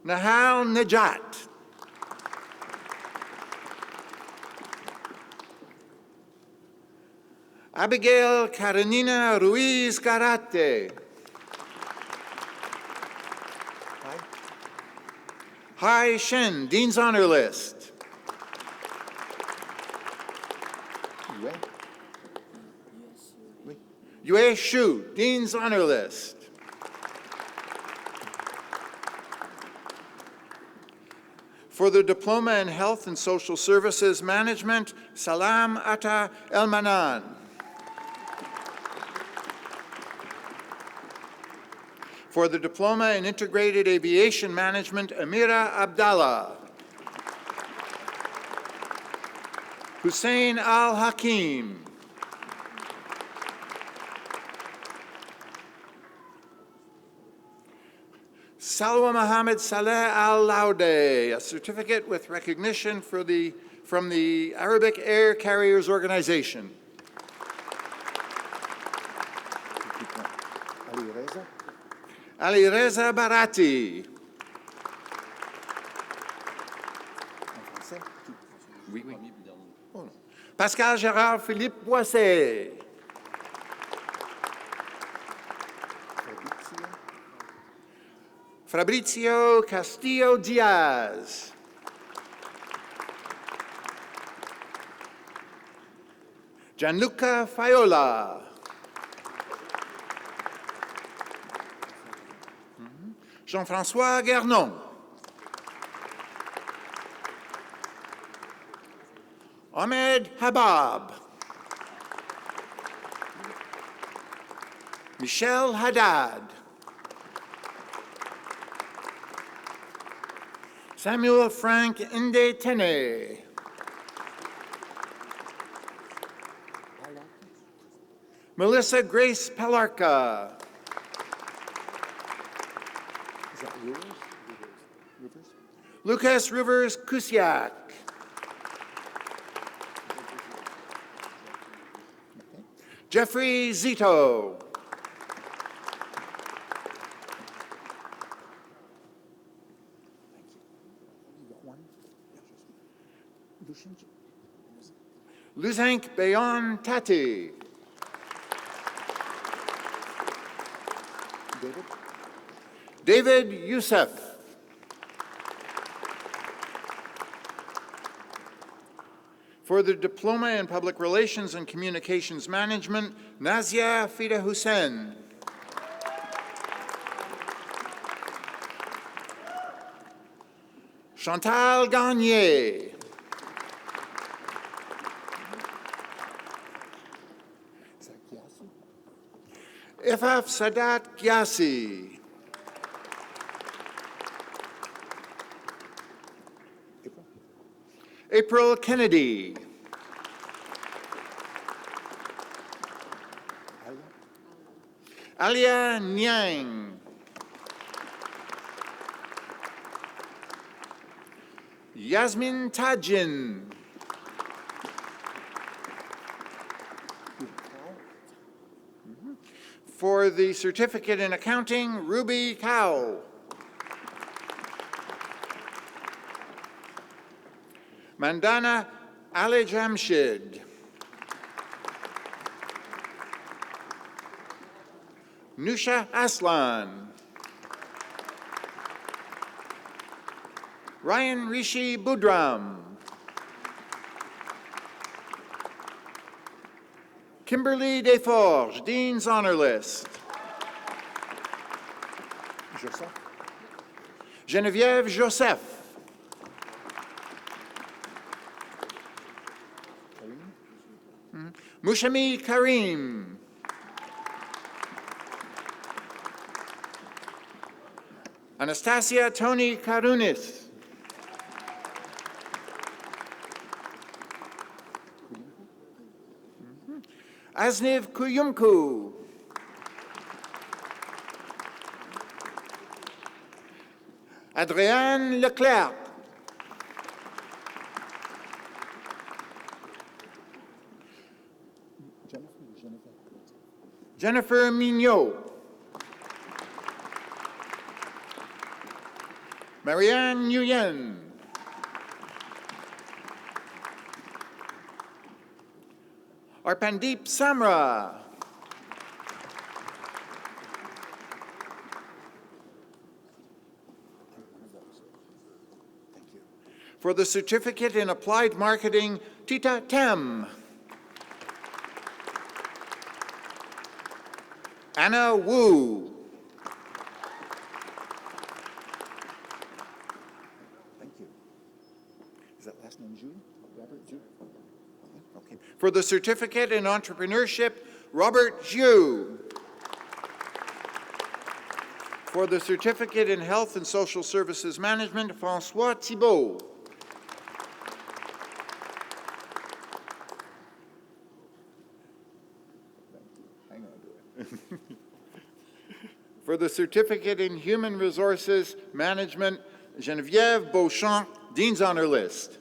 Nahal Najat. Abigail Karenina Ruiz Garate. Hai Shen, Dean's Honor List. Yue Shu, Dean's Honor List. For the Diploma in Health and Social Services Management, Salam Atta El-Manan. For the Diploma in Integrated Aviation Management, Amira Abdallah. Hussein Al-Hakim. Salwa Mohammed Saleh Al-Laude, a certificate with recognition from the Arabic Air Carriers Organization. Ali Reza Barati. Pascal Gérard Philippe Boisset. Fabrizio Castillo Diaz. Gianluca Faiola. Jean-François Guernon. Ahmed Habab. Michelle Haddad. Samuel Frank Inde Tene. Melissa Grace Pelarka. Is that yours? Rivers? Lucas Rivers Kusiak. Okay. Jeffrey Zito. Luzank Bayon Tati. David Youssef. For the Diploma in Public Relations and Communications Management, Nazia Fida Hussein. Chantal Garnier. Ifaf Sadat Gyasi. April Kennedy. Alia Nyang. Yasmin Tajin. For the certificate in accounting, Ruby Cow. Mandana Ali Jamshid. Nusha Aslan. Ryan Rishi Budram. Kimberly Desforges, Dean's Honor List. Joseph. Geneviève Joseph. Mushami Karim. Anastasia Tony Karunis. Asniv Kuyumku. Adrienne Leclerc. Jennifer Mignot. Marianne Nguyen. Arpandeep Samra. Thank you. For the certificate in applied marketing, Tita Tem. Anna Wu. Thank you. Is that last name Zhu? Robert Zhu? Okay. For the certificate in entrepreneurship, Robert Zhu. For the certificate in health and social services management, François Thibault. Hang on to it. For the certificate in human resources management, Geneviève Beauchamp, Dean's Honor List.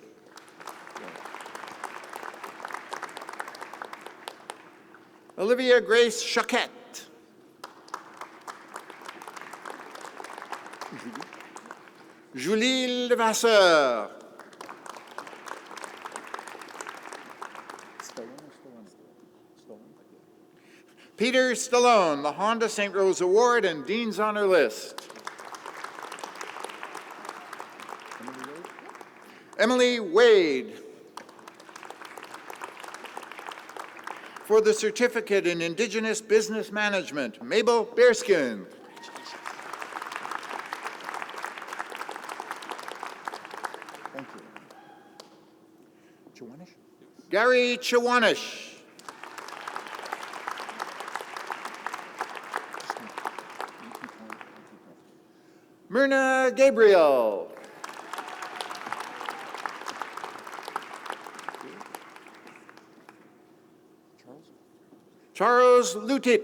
Olivia Grace Choquette. Julie Levasseur. Peter Stallone, the Honda St. Rose Award and Dean's Honor List. Emily Wade. For the certificate in Indigenous Business Management, Mabel Bearskin. Thank you. Chawanish? Gary Chawanish. Myrna Gabriel. Charles Lutit.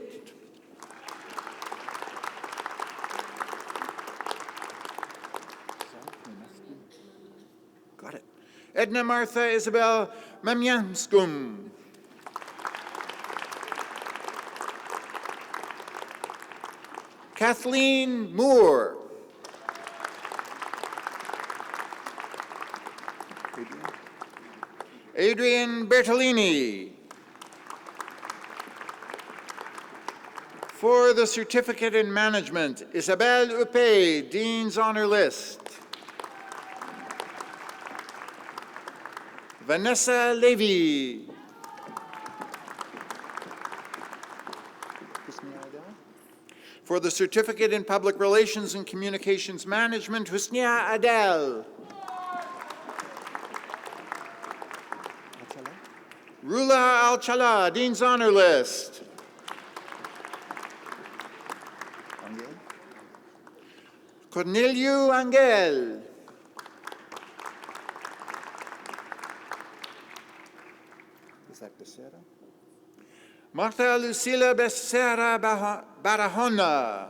Got it. Edna Martha Isabel Mamyanskum. Kathleen Moore. Adrian Bertolini. For the certificate in management, Isabelle Huppé, Dean's Honor List. Vanessa Levy. For the certificate in public relations and communications management, Husnia Adel. Rula Al-Chala, Dean's Honor List. Cornelio Angel. Is that Becerra? Marta Lucila Becerra Barahona.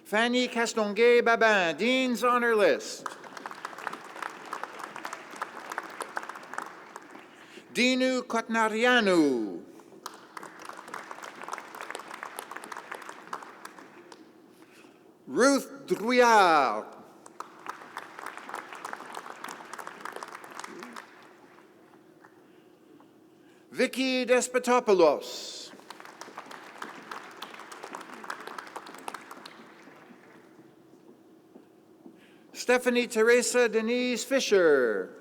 Fanny Castonguay Babin, Dean's Honor List. Dinu Kotnarianu. Ruth Drouillard. Vicky Despotopoulos. Stephanie Teresa Denise Fisher.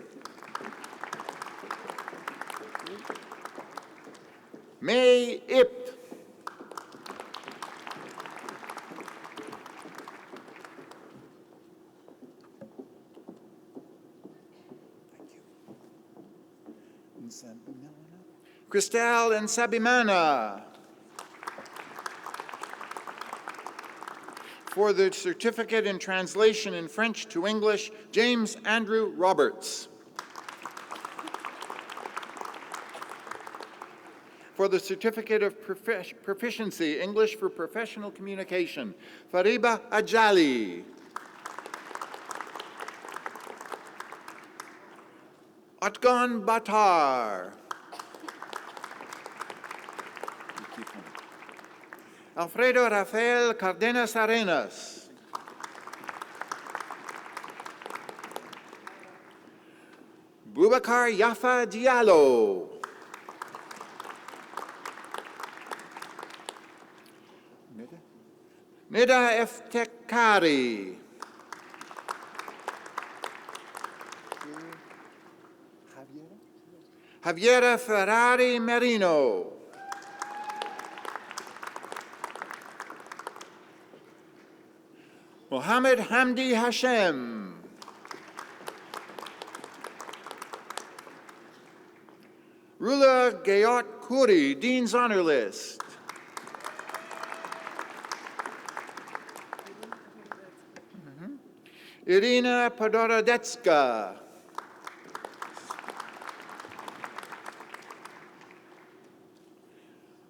May Ip. Christelle and Sabimana. For the certificate in translation in French to English, James Andrew Roberts. For the certificate of proficiency, English for professional communication, Fariba Ajali. Otgon Batar. Alfredo Rafael Cardenas Arenas. Boubacar Yafa Diallo. Nida Eftekari. Javiera Ferrari Merino. Mohammed Hamdi Hashem. Rula Gayot Khoury, Dean's Honor List. Irina Podorodetska.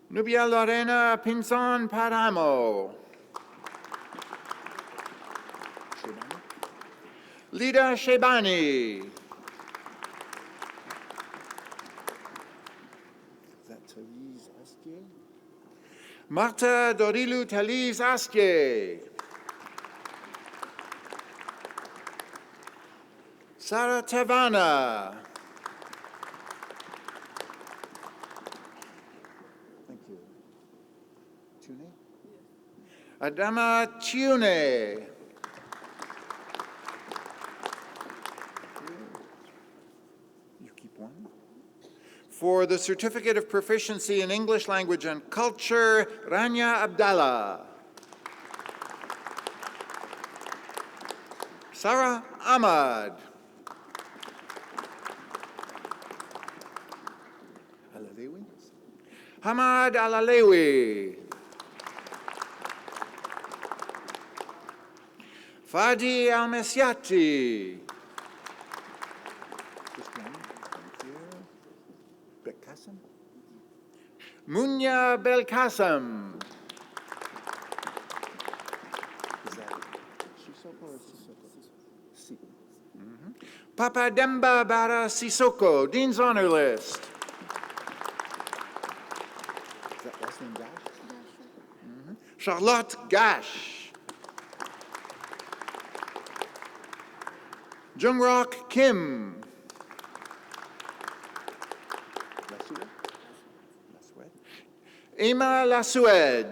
Nubia Lorena Pinzon Paramo. Lida Shebani. Marta Dorilu Taliz Askye. Sarah Tavana. Thank you. Tune? Adama Tune. For the Certificate of Proficiency in English Language and Culture, Rania Abdallah. Sarah Ahmad. Hamad Alalewi. Fadi Almesiati. Munya Belkacem. Papa Demba Bara Sissoko, Dean's Honor List. Is that last name Gash? Charlotte Gash. Jungrok Kim. Emma Lasued.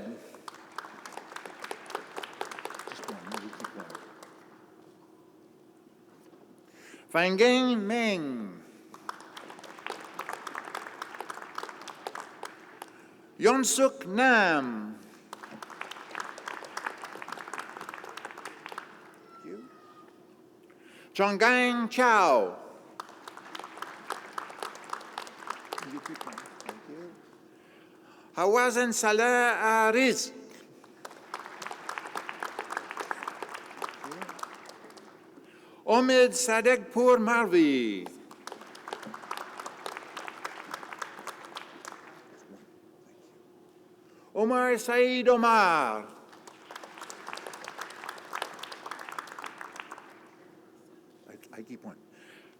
Fangeng Meng. Yonsuk Nam. Chonggang Chow. Hawazan Salah Ariz. Omid Sadegpur Marvi. Omar Saeed Omar. I keep one.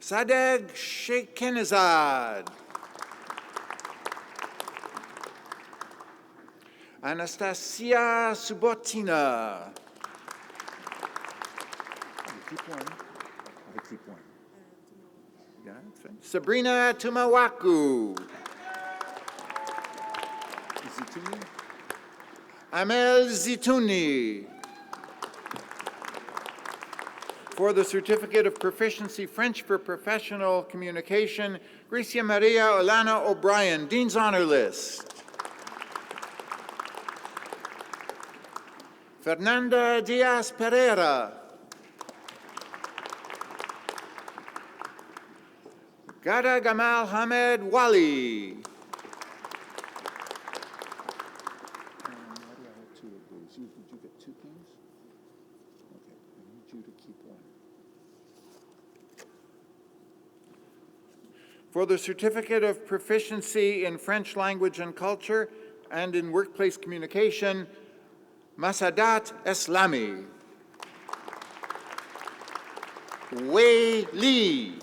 Sadeg Sheikh Kenazad. Anastasia Subotina. Sabrina Tumawaku. Amel Zitouni. For the Certificate of Proficiency French for Professional Communication, Gracia Maria Olana O'Brien, Dean's Honor List. Fernanda Diaz Pereira. Gada Gamal Hamed Wali. For the Certificate of Proficiency in French Language and Culture and in Workplace Communication, Masadat Eslami. Wei Li.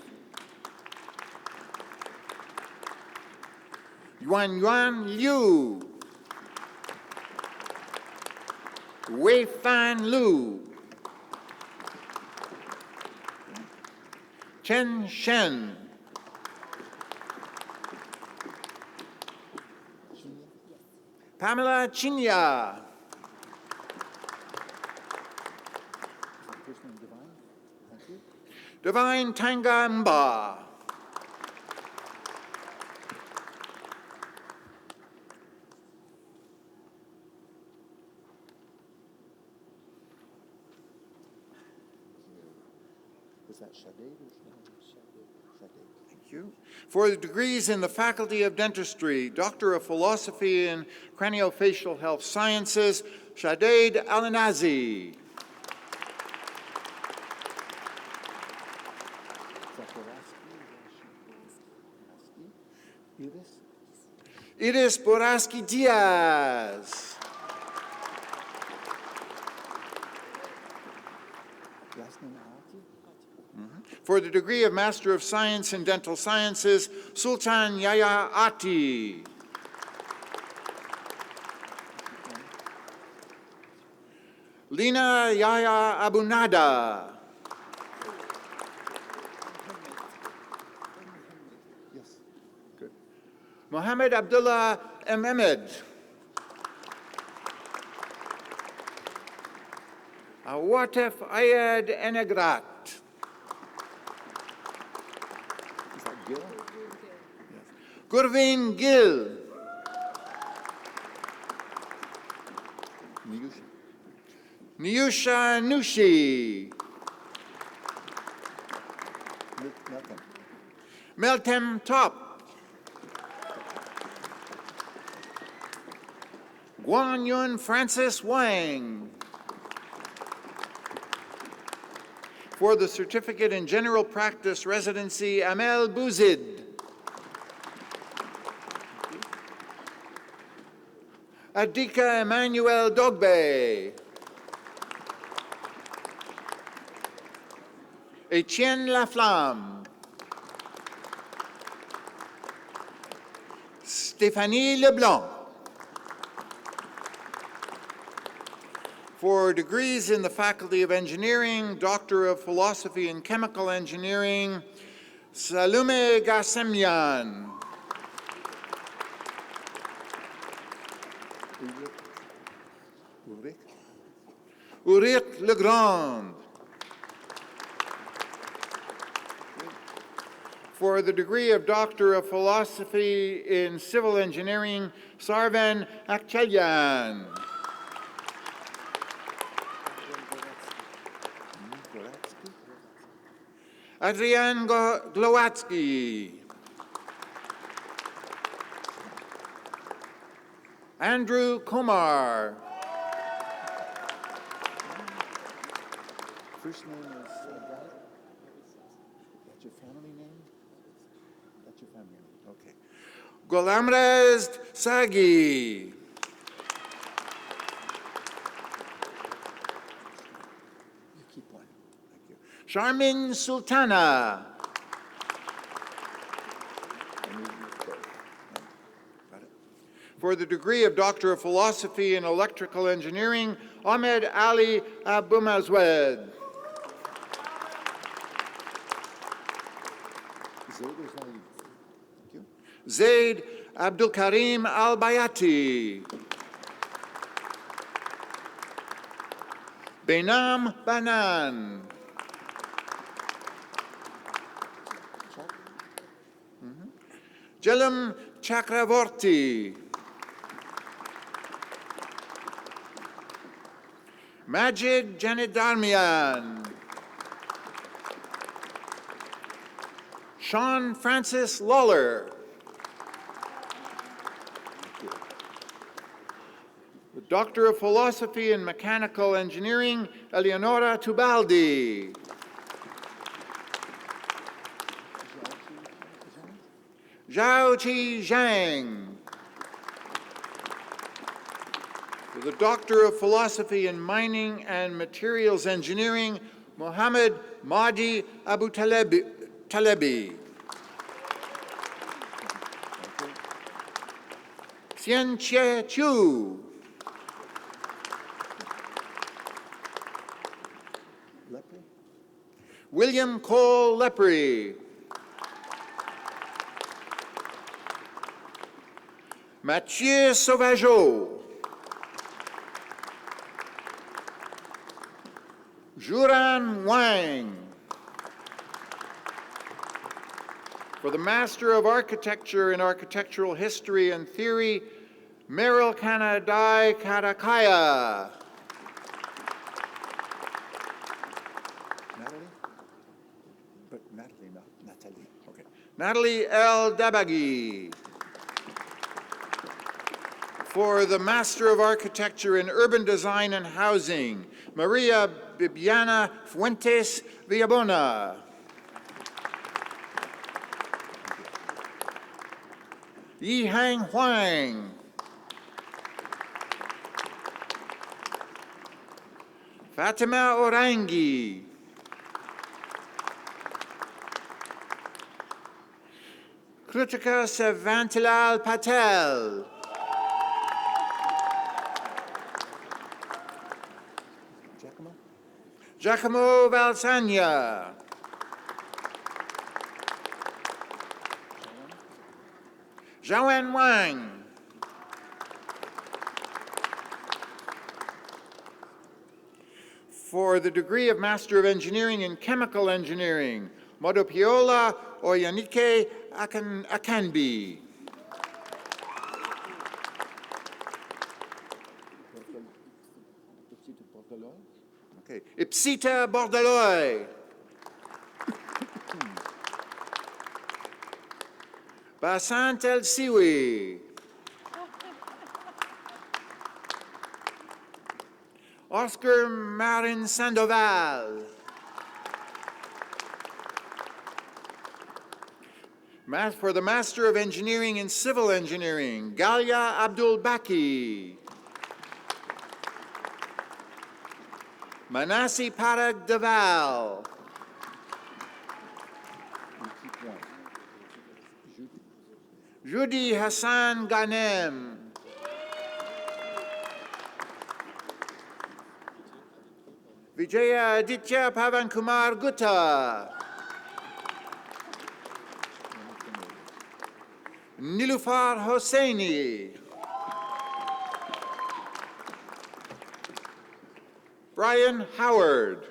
Yuan Yuan Liu. Wei Fan Lu. Chen Shen. Pamela Chinya. Divine Tanga Mba. Was that Shade or Shade? Thank you. For the degrees in the Faculty of Dentistry, Doctor of Philosophy in Craniofacial Health Sciences, Shadid Alanazi. Iris Boraski Diaz. Last name Alati? For the degree of Master of Science in Dental Sciences, Sultan Yahya Ati. Lina Yahya Abunada. Yes. Good. Mohammed Abdullah Mehmed. Awatef Ayed Enegrat. Is that Gil? Gurveen Gill. Niyusha. Niyusha Nushi. Nothing. Meltem Top. Guan Yun Francis Wang. For the Certificate in General Practice Residency, Amel Bouzid. Adika Emmanuel Dogbe. Etienne Laflamme. Stéphanie Leblanc. For degrees in the Faculty of Engineering, Doctor of Philosophy in Chemical Engineering, Salume Gassemyan. Ulrich Legrand. For the degree of Doctor of Philosophy in Civil Engineering, Sarvan Akchelyan. Adrian Glowatsky. Andrew Kumar. First name is Brad? That's your family name? That's your family name. Okay. Golamrez Sagi. You keep one. Thank you. Sharmin Sultana. For the degree of Doctor of Philosophy in Electrical Engineering, Ahmed Ali Aboumazwed. Zaid Abdul Karim Al Bayati. Benam Banan. Jalam Chakravorty. Majid Janidarmian. Sean Francis Lawler. The Doctor of Philosophy in Mechanical Engineering, Eleonora Tubaldi. Zhaoqi Zhang. For the Doctor of Philosophy in Mining and Materials Engineering, Mohammed Mahdi Abu Talebi. Xian Che Chu. William Cole Lepre. Mathieu Sauvageau. Juran Wang. For the Master of Architecture in Architectural History and Theory, Meryl Kanadai Karakaya. Natalie? But Natalie, not Natalie. Okay. Natalie L. Dabagi. For the Master of Architecture in Urban Design and Housing, Maria Bibiana Fuentes Villabona. Yi Hang Huang. Fatima Orangi. Kritika Savantilal Patel. Giacomo Valsagna. Zhaoan Wang. For the degree of Master of Engineering in Chemical Engineering, Modopiola Oyanike Akanbi. Okay. Ipsita Bordeloy. Basant El Siwi. Oscar Marin Sandoval. For the Master of Engineering in Civil Engineering, Galia Abdul Baki. Manasi Parag Deval. Judy Hassan Ghanem. Vijaya Aditya Pavankumar Gutta. Nilufar Hosseini. Brian Howard.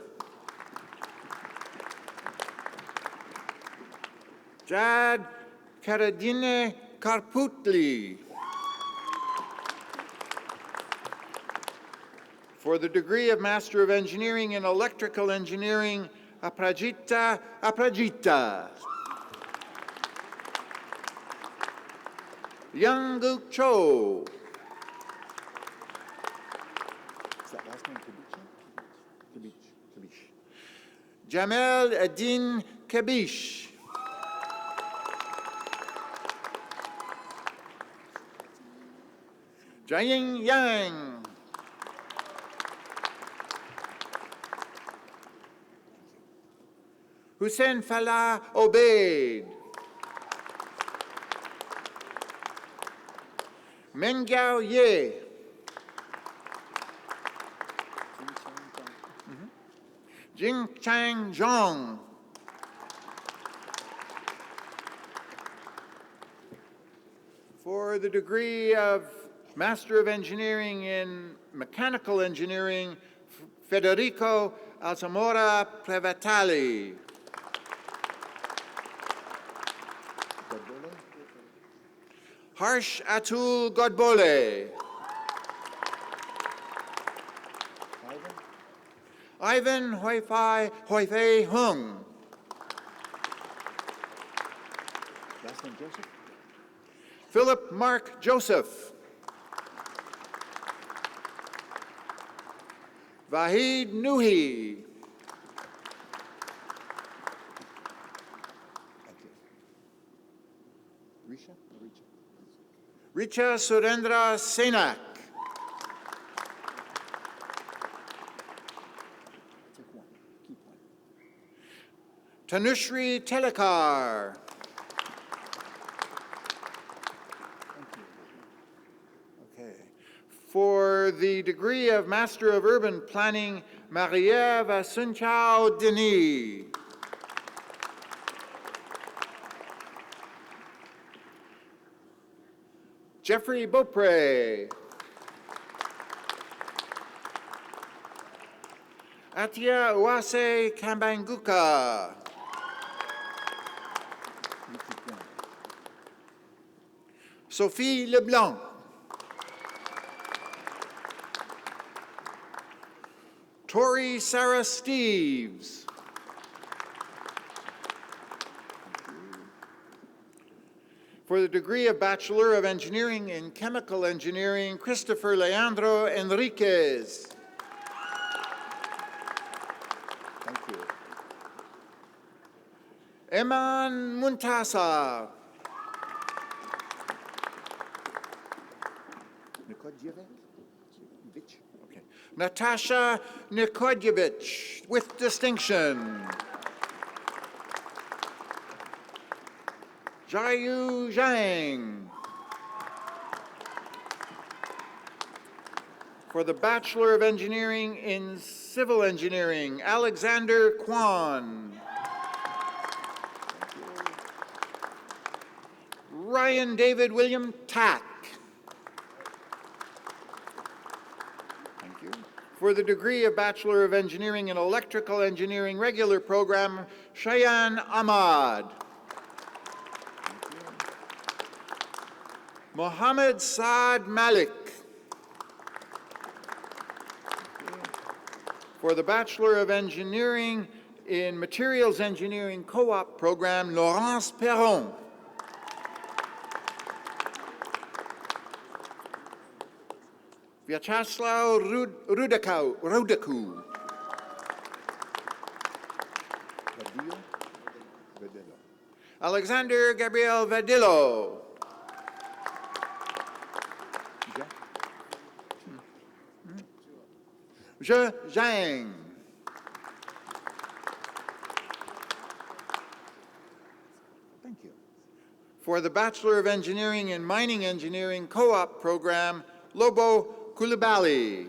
Jad Karadine Karputli. For the degree of Master of Engineering in Electrical Engineering, Aprajita Aprajita. Young-Guk Cho. Is that last name Kabish? Kabish. Jamel Adin Kabish. Jiaying Yang. Hussein Falah Obeid. Mengiao Ye. Jing Chang Zhong. For the degree of Master of Engineering in Mechanical Engineering, Federico Alzamora Prevatali. Harsh Atul Godbole. Ivan Hoifei Hung. Last name Joseph? Philip Mark Joseph. Vahid Nuhi. Thank you. Risha? Richa Surendra Senak. Take one. Keep one. Tanushri Telekar. Okay. For the degree of Master of Urban Planning, Marie-Ève Asunchao Denis. Jeffrey Beaupre. Atia Uwase Kambanguka. Sophie Leblanc. Tori Sarah Steves. For the degree of Bachelor of Engineering in Chemical Engineering, Christopher Leandro Enriquez. Thank you. Eman Muntasa. Nikodjevich? Okay. Natasha Nikodjevich with distinction. Jiayu Zhang. For the Bachelor of Engineering in Civil Engineering, Alexander Kwan. Ryan David William Tack. Thank you. For the degree of Bachelor of Engineering in Electrical Engineering regular program, Cheyenne Ahmad. Mohammed Saad Malik. For the Bachelor of Engineering in Materials Engineering Co-op program, Laurence Perron. Vyacheslav Rudaku. Alexander Gabriel Vadillo. Zhe Zhang. Thank you. For the Bachelor of Engineering in Mining Engineering Co-op program, Lobo Koulibaly.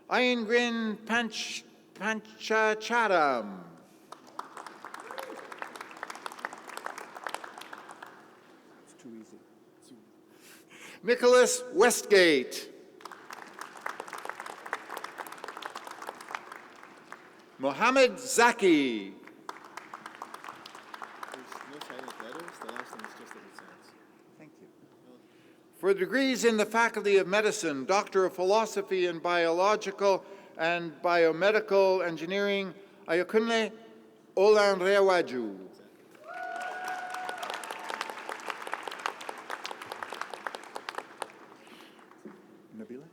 Aingrin Panchacharam. It's too easy. Nicholas Westgate. Mohammed Zaki. No silent letters. The last one is just as it sounds. Thank you. For degrees in the Faculty of Medicine, Doctor of Philosophy in Biological and Biomedical Engineering, Ayakunle Olanrewaju. Nabila?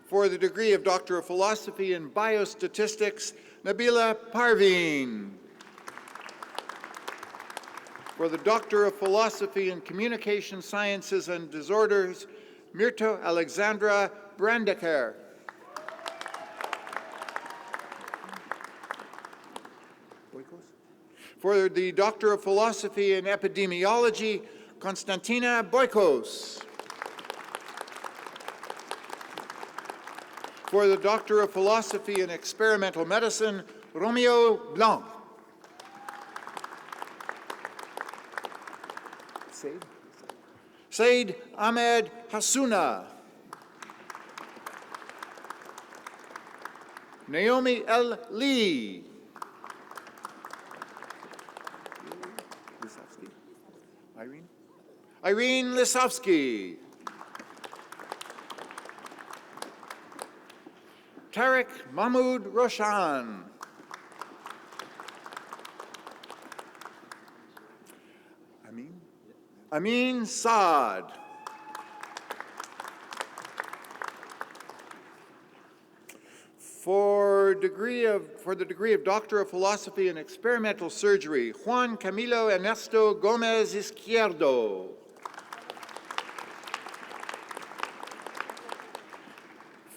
For the degree of Doctor of Philosophy in Biostatistics, Nabila Parveen. For the Doctor of Philosophy in Communication Sciences and Disorders, Mirto Alexandra Brandeker. For the Doctor of Philosophy in Epidemiology, Konstantina Boykos. For the Doctor of Philosophy in Experimental Medicine, Romeo Blanc. Said Ahmed Hassouna. Naomi L. Lee. Irene Lisowski. Tariq Mahmoud Roshan. Amin Saad. For the degree of Doctor of Philosophy in Experimental Surgery, Juan Camilo Ernesto Gomez Izquierdo.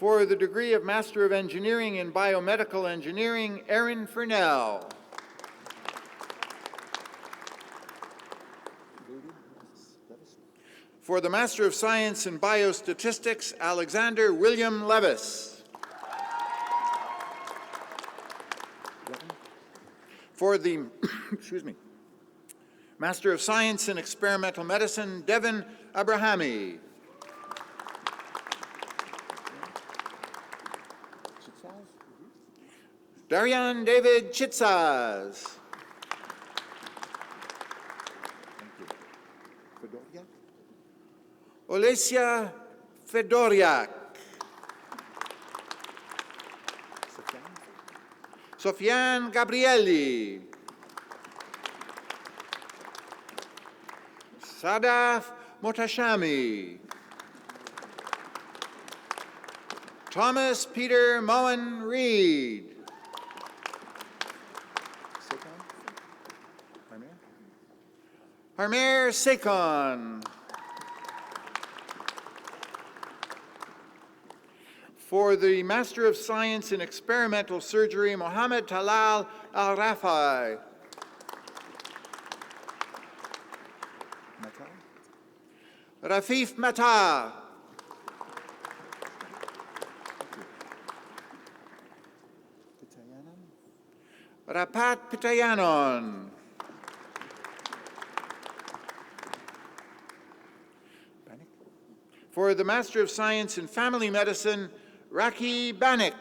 For the degree of Master of Engineering in Biomedical Engineering, Erin Furnell. For the Master of Science in Biostatistics, Alexander William Levis. For the Master of Science in Experimental Medicine, Devin Abrahami. Darian David Chitsas. Olesia Fedoriak. Sofiane Gabrielli. Sadaf Motashami. Thomas Peter Moen Reed. Harmer Sekon. For the Master of Science in Experimental Surgery, Mohammed Talal Al-Rafai. Rafif Mata. Rapat Pitayanon. For the Master of Science in Family Medicine, Raki Banik.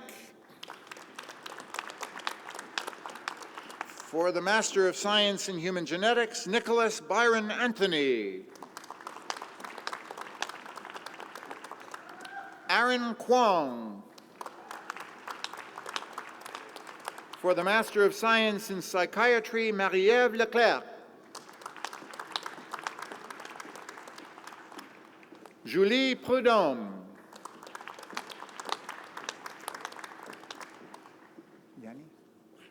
For the Master of Science in Human Genetics, Nicholas Byron Anthony. Aaron Kwong. For the Master of Science in Psychiatry, Marie-Ève Leclerc. Julie Prudhomme.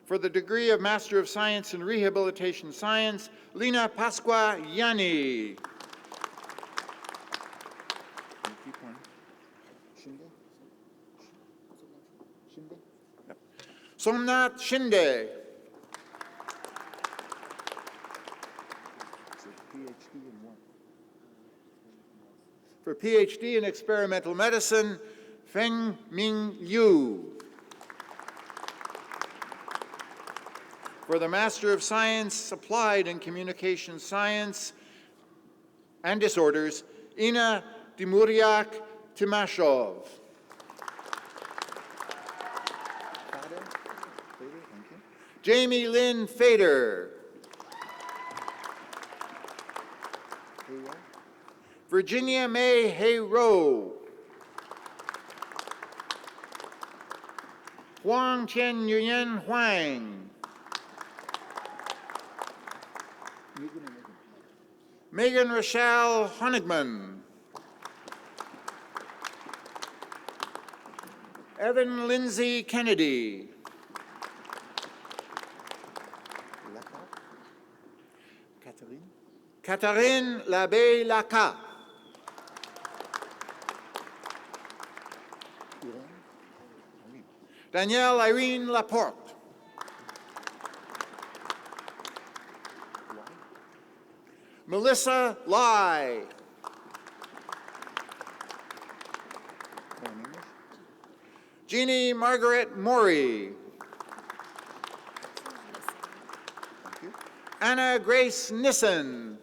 For the degree of Master of Science in Rehabilitation Science, Lina Pasqua Yanni. Somnath Shinde. For PhD in Experimental Medicine, Feng Ming Liu. For the Master of Science Applied in Communication Science and Disorders, Ina Timuriak Timashov. Jamie Lynn Fader. Virginia May Hayrow. Huang Chen Yuyen Huang. Megan Rochelle Honigman. Evan Lindsay Kennedy. Catherine Labbé Laca. Danielle Irene Laporte. Melissa Lai. Jeannie Margaret Maury. Anna Grace Nissen.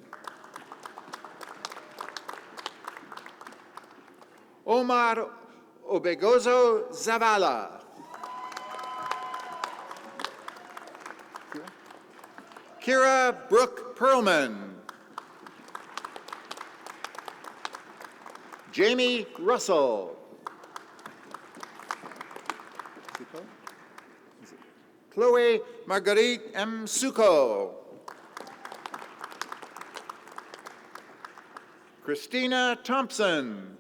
Omar Obegozo Zavala. Kira Brooke Perlman. Jamie Russell. Chloe Marguerite M. Suko. Christina Thompson.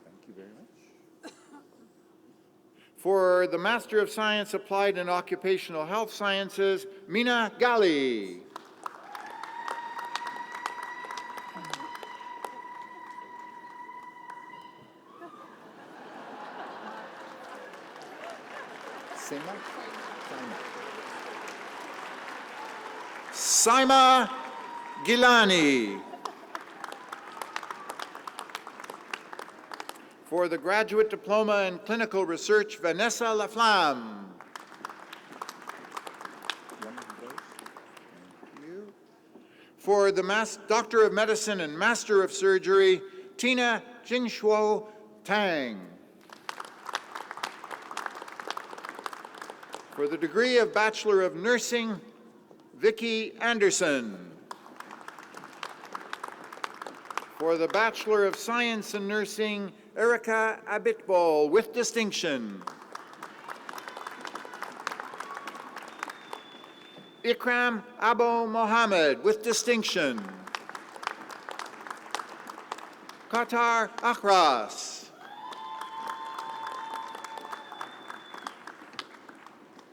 Thank you very much. For the Master of Science Applied in Occupational Health Sciences, Mina Gali. Sema. Saima Gilani. For the Graduate Diploma in Clinical Research, Vanessa Laflamme. For the Doctor of Medicine and Master of Surgery, Tina Jingshuo Tang. For the degree of Bachelor of Nursing, Vicki Anderson. For the Bachelor of Science in Nursing, Erica Abitbol with distinction. Ikram Abo Mohammed with distinction. Qatar Akhras.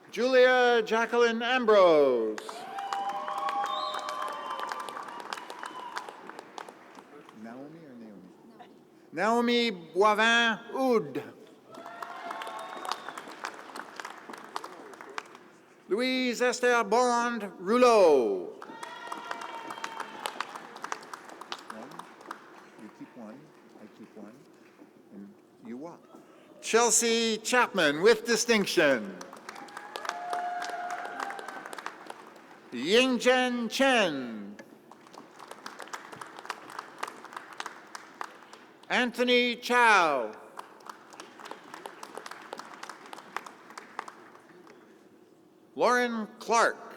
Julia Jacqueline Ambrose. Naomi or Naomi? Naomi Boivin Oud. Louise Esther Bond Rouleau. You keep one, I keep one, and you walk. Chelsea Chapman with distinction. Yingzhen Chen. Anthony Chow. Lauren Clark.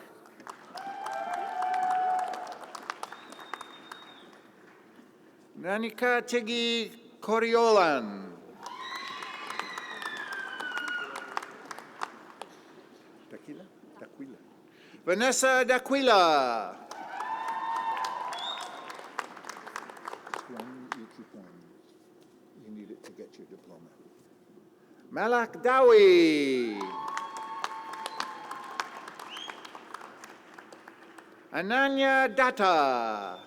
Nanika Tigi Coriolan. Tequila? Tequila. Vanessa D'Aquila. One, you keep one. You need it to get your diploma. Malak Dawi. Ananya Datta.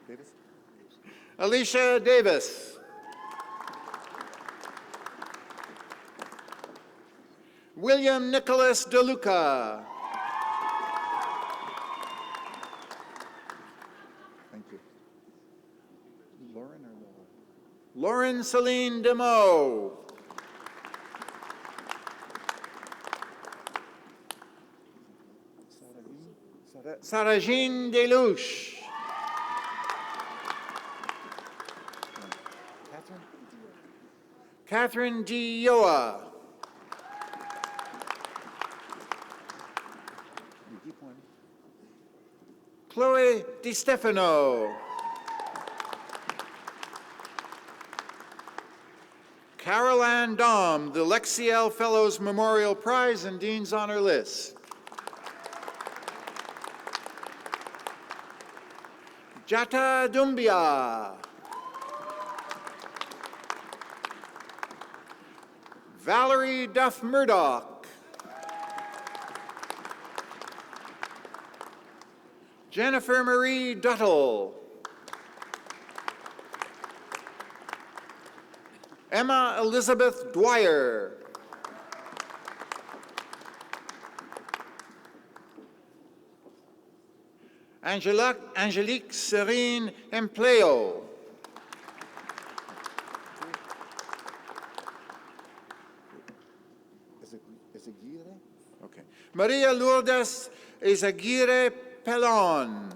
Davis? Alicia Davis. William Nicholas DeLuca. Thank you. Lauren or Laura? Lauren Celine Demeaux. Sarajin Delouche. Catherine? Catherine Dioa. You keep one. Chloe DiStefano. Carol Ann Dom, the Lexiel Fellows Memorial Prize and Dean's Honor List. Jata Dumbia. Valerie Duff Murdoch. Jennifer Marie Duttle. Emma Elizabeth Dwyer. Angelique Serene Empleo. Ezeguire? Okay. Maria Lourdes Ezeguire Pelon.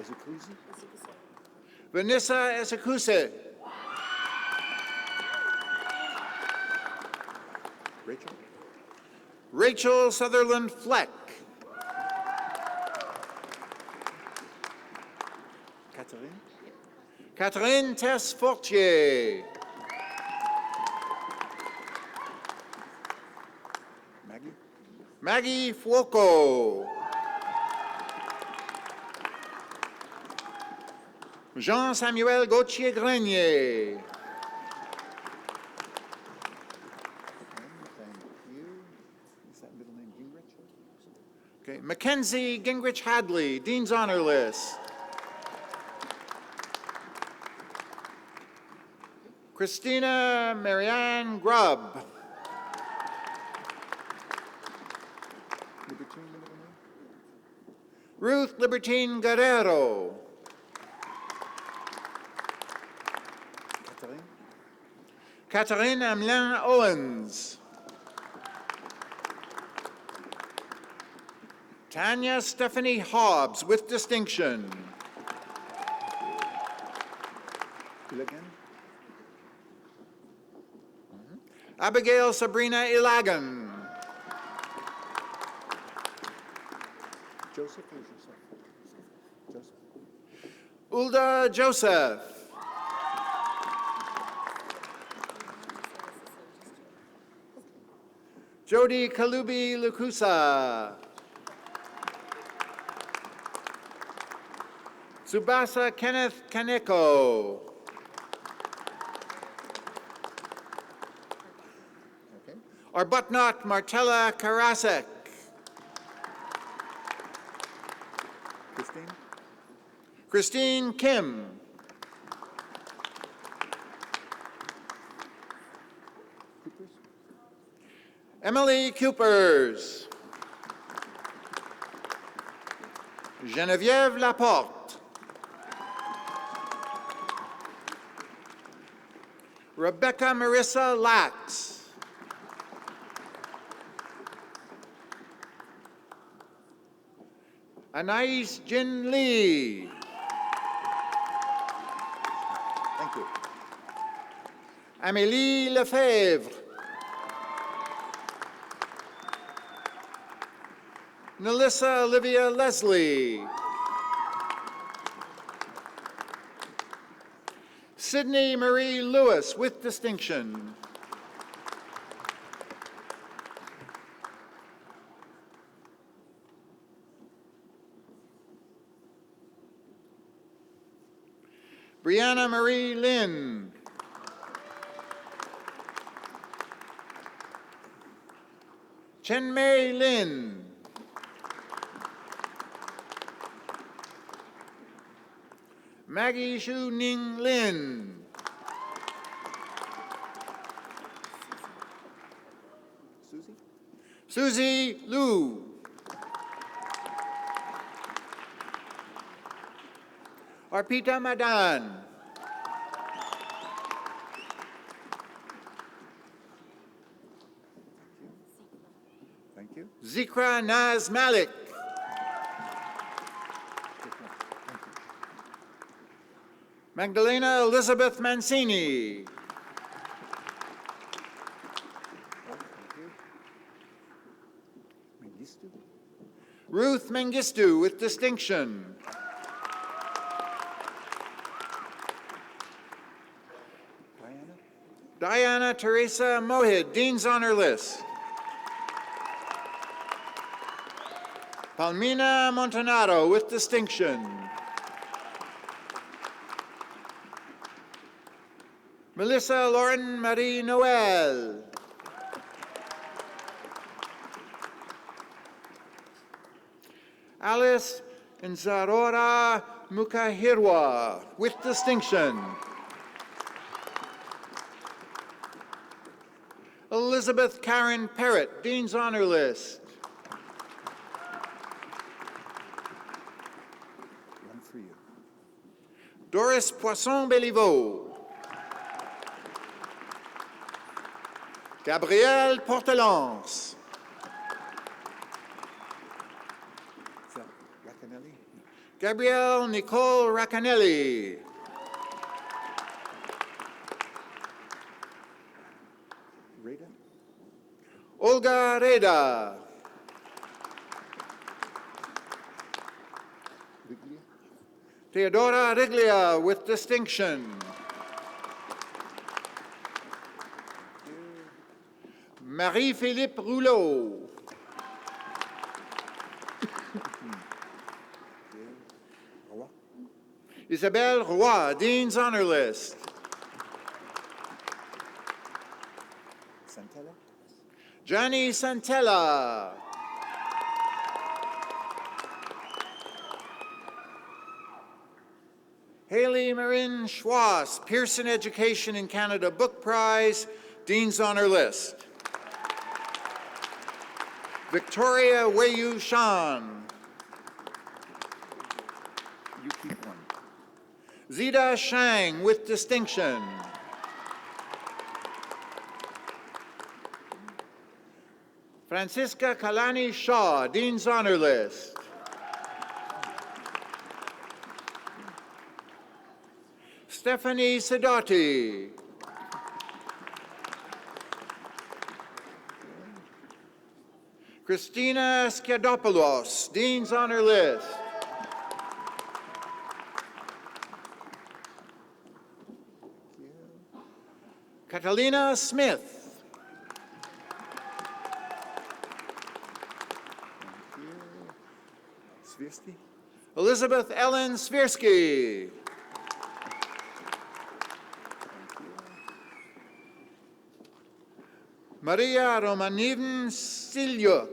Ezekuzi? Vanessa Ezekuse. Rachel? Rachel Sutherland Fleck. Catherine? Catherine Tess Fortier. Maggie? Maggie Fuoco. Jean-Samuel Gauthier-Grenier. Thank you. Is that middle name Gingrich? Okay. Mackenzie Gingrich Hadley, Dean's Honor List. Christina Marianne Grubb. Libertine, the middle name? Ruth Libertine Guerrero. Catherine? Catherine Amelin Owens. Tanya Stephanie Hobbs with distinction. Ilagan? Abigail Sabrina Ilagan. Joseph or yourself? Joseph? Ulda Joseph. Jody Kalubi Lukusa. Tsubasa Kenneth Kaneko. Okay. Arbuthnot Martella Karasek. Christine? Christine Kim. Coopers? Emily Coopers. Geneviève Laporte. Rebecca Marissa Lax. Anais Jin Lee. Thank you. Amélie Lefebvre. Nelissa Olivia Leslie. Sydney Marie Lewis with distinction. Brianna Marie Lynn. Chen Mei Lin. Maggie Shu Ning Lin. Susie? Susie Liu. Arpita Madan. Thank you. Zikra Naz Malik. Magdalena Elizabeth Mancini. Mengistu? Ruth Mengistu with distinction. Diana? Diana Teresa Mohid, Dean's Honor List. Palmina Montanaro with distinction. Melissa Lauren Marie Noel. Alice Nzarora Mukahirwa with distinction. Elizabeth Karen Parrott, Dean's Honor List. Doris Poisson-Béliveau. Gabrielle Portelance. Gabrielle Nicole Racanelli. Rita? Olga Reda. Riglia? Theodora Riglia with distinction. Marie-Philippe Rouleau. Isabelle Roy, Dean's Honor List. Santella? Johnny Santella. Haley Marin Schwass, Pearson Education in Canada Book Prize, Dean's Honor List. Victoria Weyu Shan. You keep one. Zita Shang with distinction. Francisca Kalani Shaw, Dean's Honor List. Stephanie Sidoti. Christina Skiadopoulos, Dean's Honor List. Catalina Smith. Svirsky? Elizabeth Ellen Svirsky. Maria Romanivna Silyuk.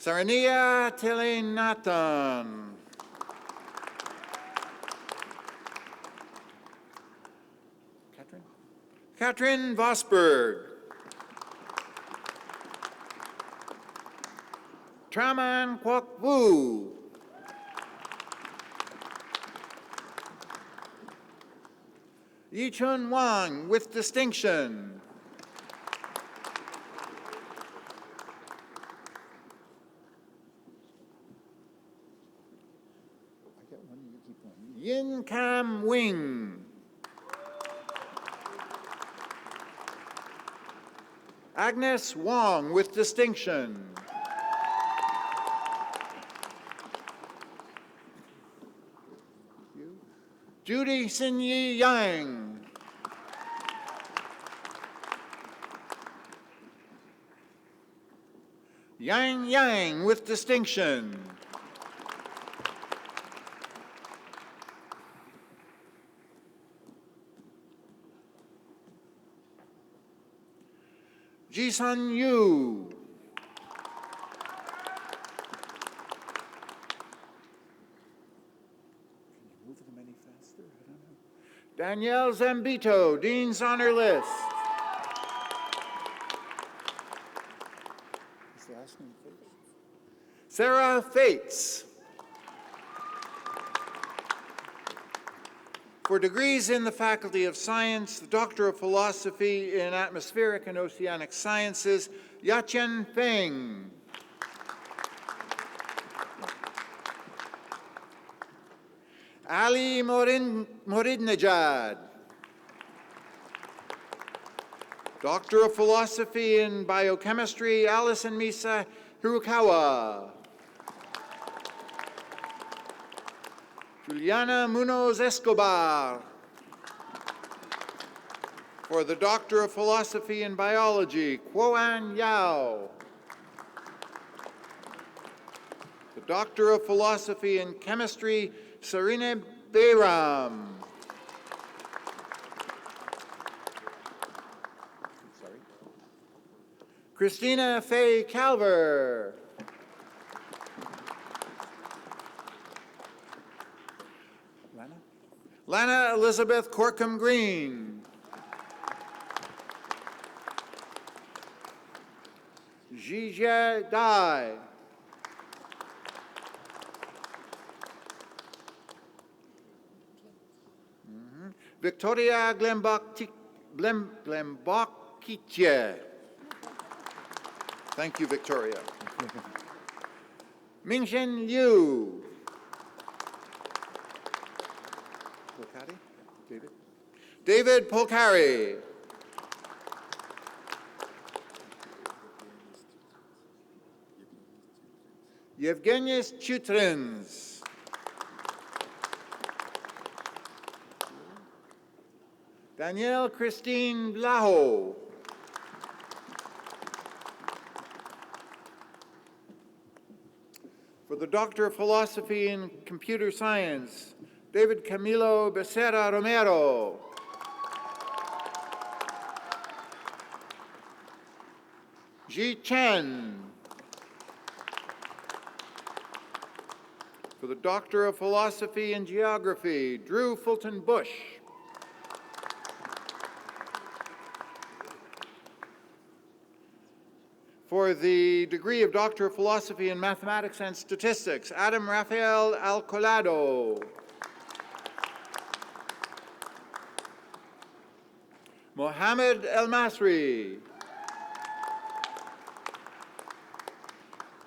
Sarania Telenathan. Katrin Vosberg. Traman Kwok Wu. Yichun Wang with distinction. I got one, you keep one. Yin Kam Wing. Agnes Wong with distinction. Judy Sinyi Yang. Yang with distinction. Jisun Yu. Move them any faster? I don't know. Danielle Zambito, Dean's Honor List. Is the last name Fates? Sarah Fates. For degrees in the Faculty of Science, the Doctor of Philosophy in Atmospheric and Oceanic Sciences, Yachen Feng. Ali Moridnejad. Doctor of Philosophy in Biochemistry, Alison Misa Hirukawa. Juliana Munoz Escobar. For the Doctor of Philosophy in Biology, Kuo-An Yao. The Doctor of Philosophy in Chemistry, Sarine Bayram. Sorry. Christina Faye Calver. Lana? Lana Elizabeth Corkum Green. Zhijia Dai. Victoria Glembokitje. Thank you, Victoria. Mingxin Liu. David Polcari. Yevgenis Chutrins. Danielle Christine Blaho. For the Doctor of Philosophy in Computer Science, David Camilo Becerra Romero. Ji Chen. For the Doctor of Philosophy in Geography, Drew Fulton Bush. For the degree of Doctor of Philosophy in Mathematics and Statistics, Adam Rafael Alcolado. Mohammed El Masri.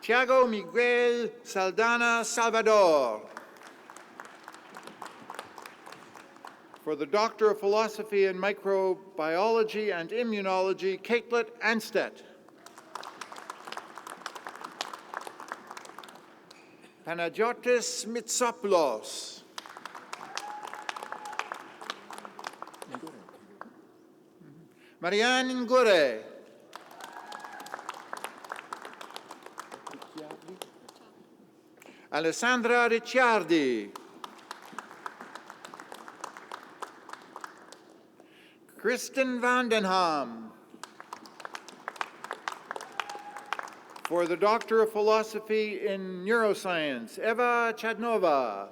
Tiago Miguel Saldana Salvador. For the Doctor of Philosophy in Microbiology and Immunology, Caitlet Anstedt. Panagiotis Mitsopoulos. Marianne Ngure. Alessandra Ricciardi. Kristen Vandenham. For the Doctor of Philosophy in Neuroscience, Eva Chadnova.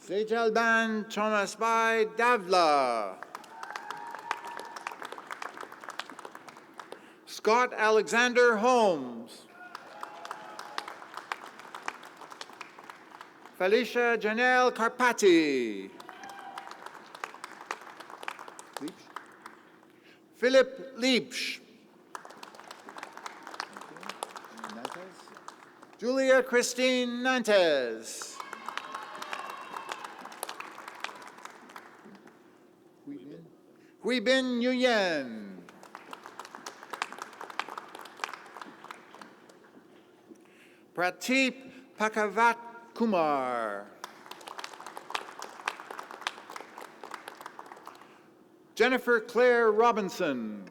Sejalban Thomasbai Davla. Scott Alexander Holmes. Felicia Janelle Carpati. Philip Liebsch. Julia Christine Nantes. Huibin Nguyen. Prateep Pakavat Kumar. Jennifer Claire Robinson.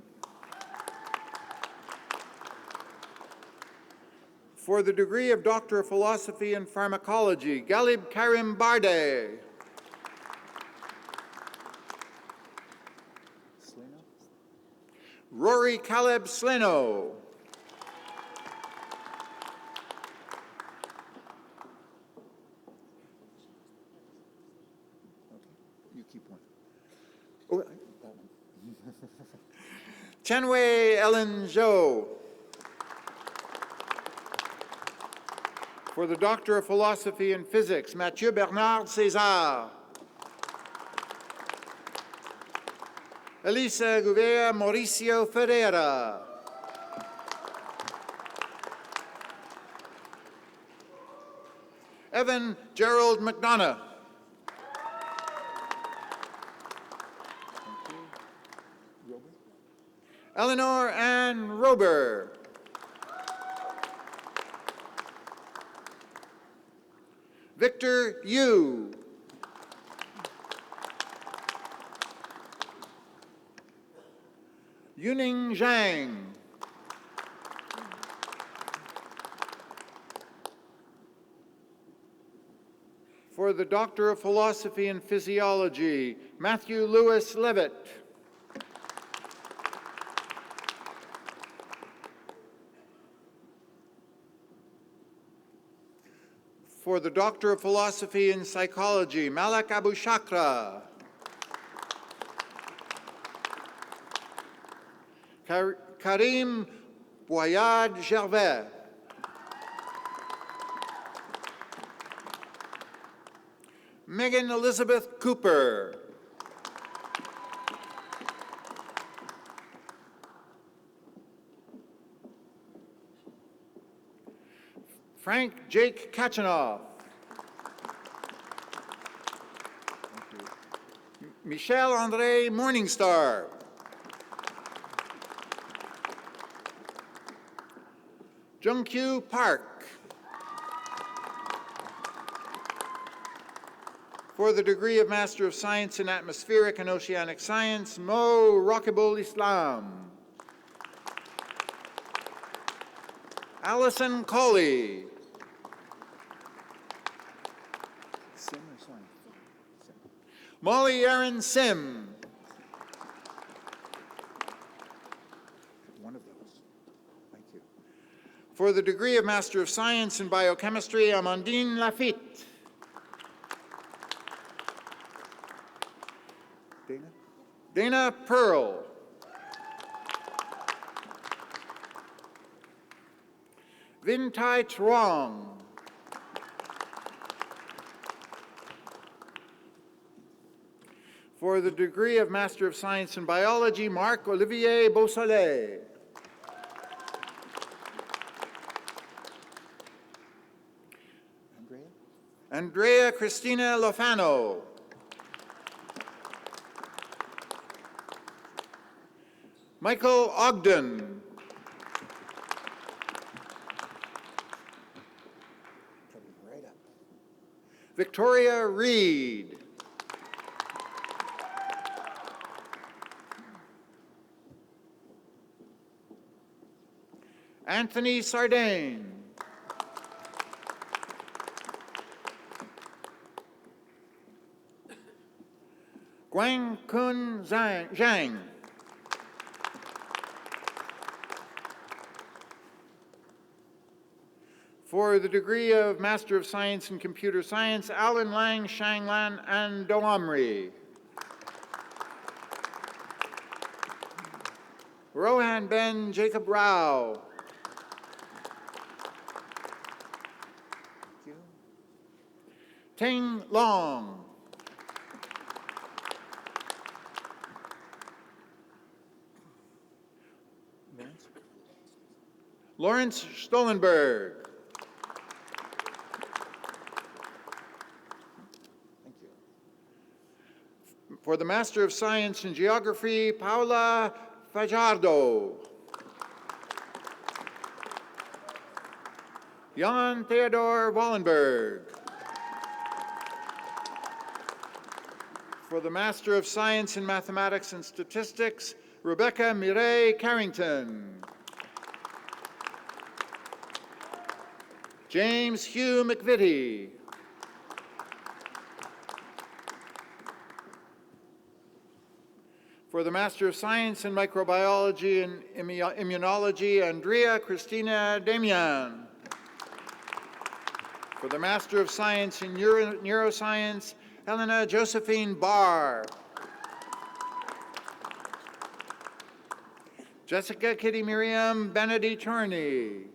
For the degree of Doctor of Philosophy in Pharmacology, Galib Karim Barde. Rory Caleb Sleno. You keep one. Oh, that one. Chenwei Ellen Zhou. For the Doctor of Philosophy in Physics, Mathieu Bernard César. Elisa Gouveia Mauricio Ferreira. Evan Gerald McDonough. Eleanor Ann Rober. Victor Yu. Yuning Zhang. For the Doctor of Philosophy in Physiology, Matthew Lewis Levitt. For the Doctor of Philosophy in Psychology, Malak Abu Shakra. Karim Boyad Gervais. Megan Elizabeth Cooper. Frank Jake Kachanoff. Michelle Andre Morningstar. Jungkyu Park. For the degree of Master of Science in Atmospheric and Oceanic Science, Mo Rakibul Islam. Allison Colley. Sim or Swan? Sim. Molly Aaron Sim. One of those. Thank you. For the degree of Master of Science in Biochemistry, Amandine Lafitte. Dana? Dana Pearl. Vintai Truong. For the degree of Master of Science in Biology, Marc-Olivier Beausoleil. Andrea? Andrea Cristina Lofano. Michael Ogden. Coming right up. Victoria Reed. Anthony Sardane. Guang Kun Zhang. For the degree of Master of Science in Computer Science, Alan Lang, Shanglan, and Doamri. Rohan Ben Jacob Rao. Thank you. Ting Long. Lawrence? Lawrence Stollenberg. Thank you. For the Master of Science in Geography, Paula Fajardo. Jan Theodor Wallenberg. For the Master of Science in Mathematics and Statistics, Rebecca Mireille Carrington. James Hugh McVitie. For the Master of Science in Microbiology and Immunology, Andrea Christina Damian. For the Master of Science in Neuroscience, Helena Josephine Barr. Jessica Kitty Miriam Benedy Turney.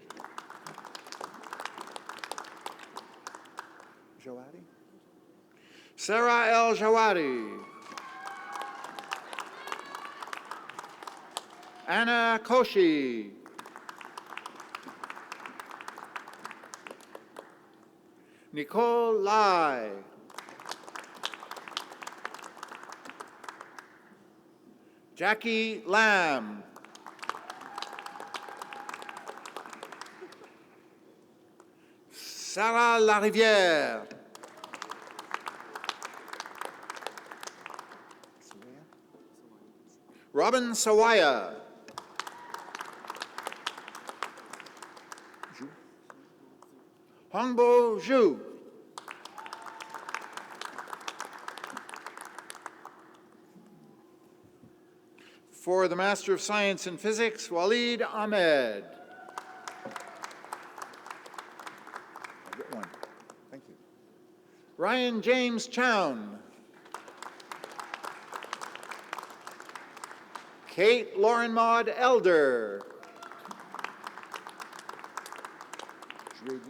Joadi? Sarah L. Jawadi. Anna Koshi. Nicole Lai. Jackie Lamb. Sarah Larivière. Robin Sawaya. Hongbo Zhu. For the Master of Science in Physics, Walid Ahmed. I'll get one. Thank you. Ryan James Chown. Kate Lauren Maud Elder. Jradini?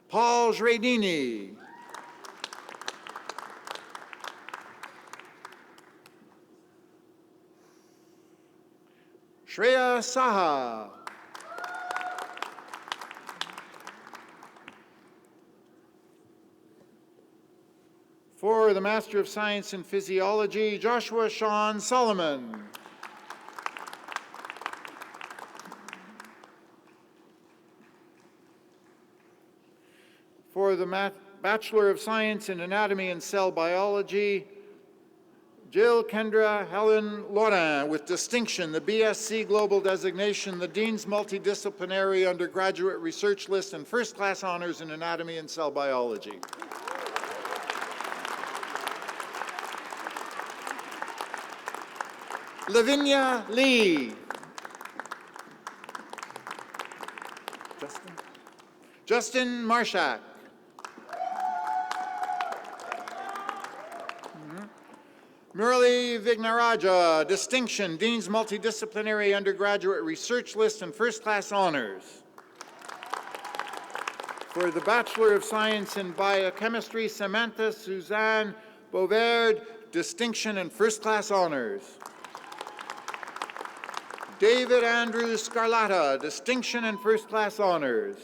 Paul Jradini. Shreya Saha. For the Master of Science in Physiology, Joshua Sean Solomon. For the Bachelor of Science in Anatomy and Cell Biology, Jill Kendra Helen Laurin, with distinction, the BSc Global Designation, the Dean's Multidisciplinary Undergraduate Research List, and first-class honors in Anatomy and Cell Biology. Lavinia Lee. Justin Marshak. Murali Vignaraja, distinction, Dean's Multidisciplinary Undergraduate Research List and first-class honors. For the Bachelor of Science in Biochemistry, Samantha Suzanne Bouvard, distinction and first-class honors. David Andrew Scarlatta, distinction and first-class honors.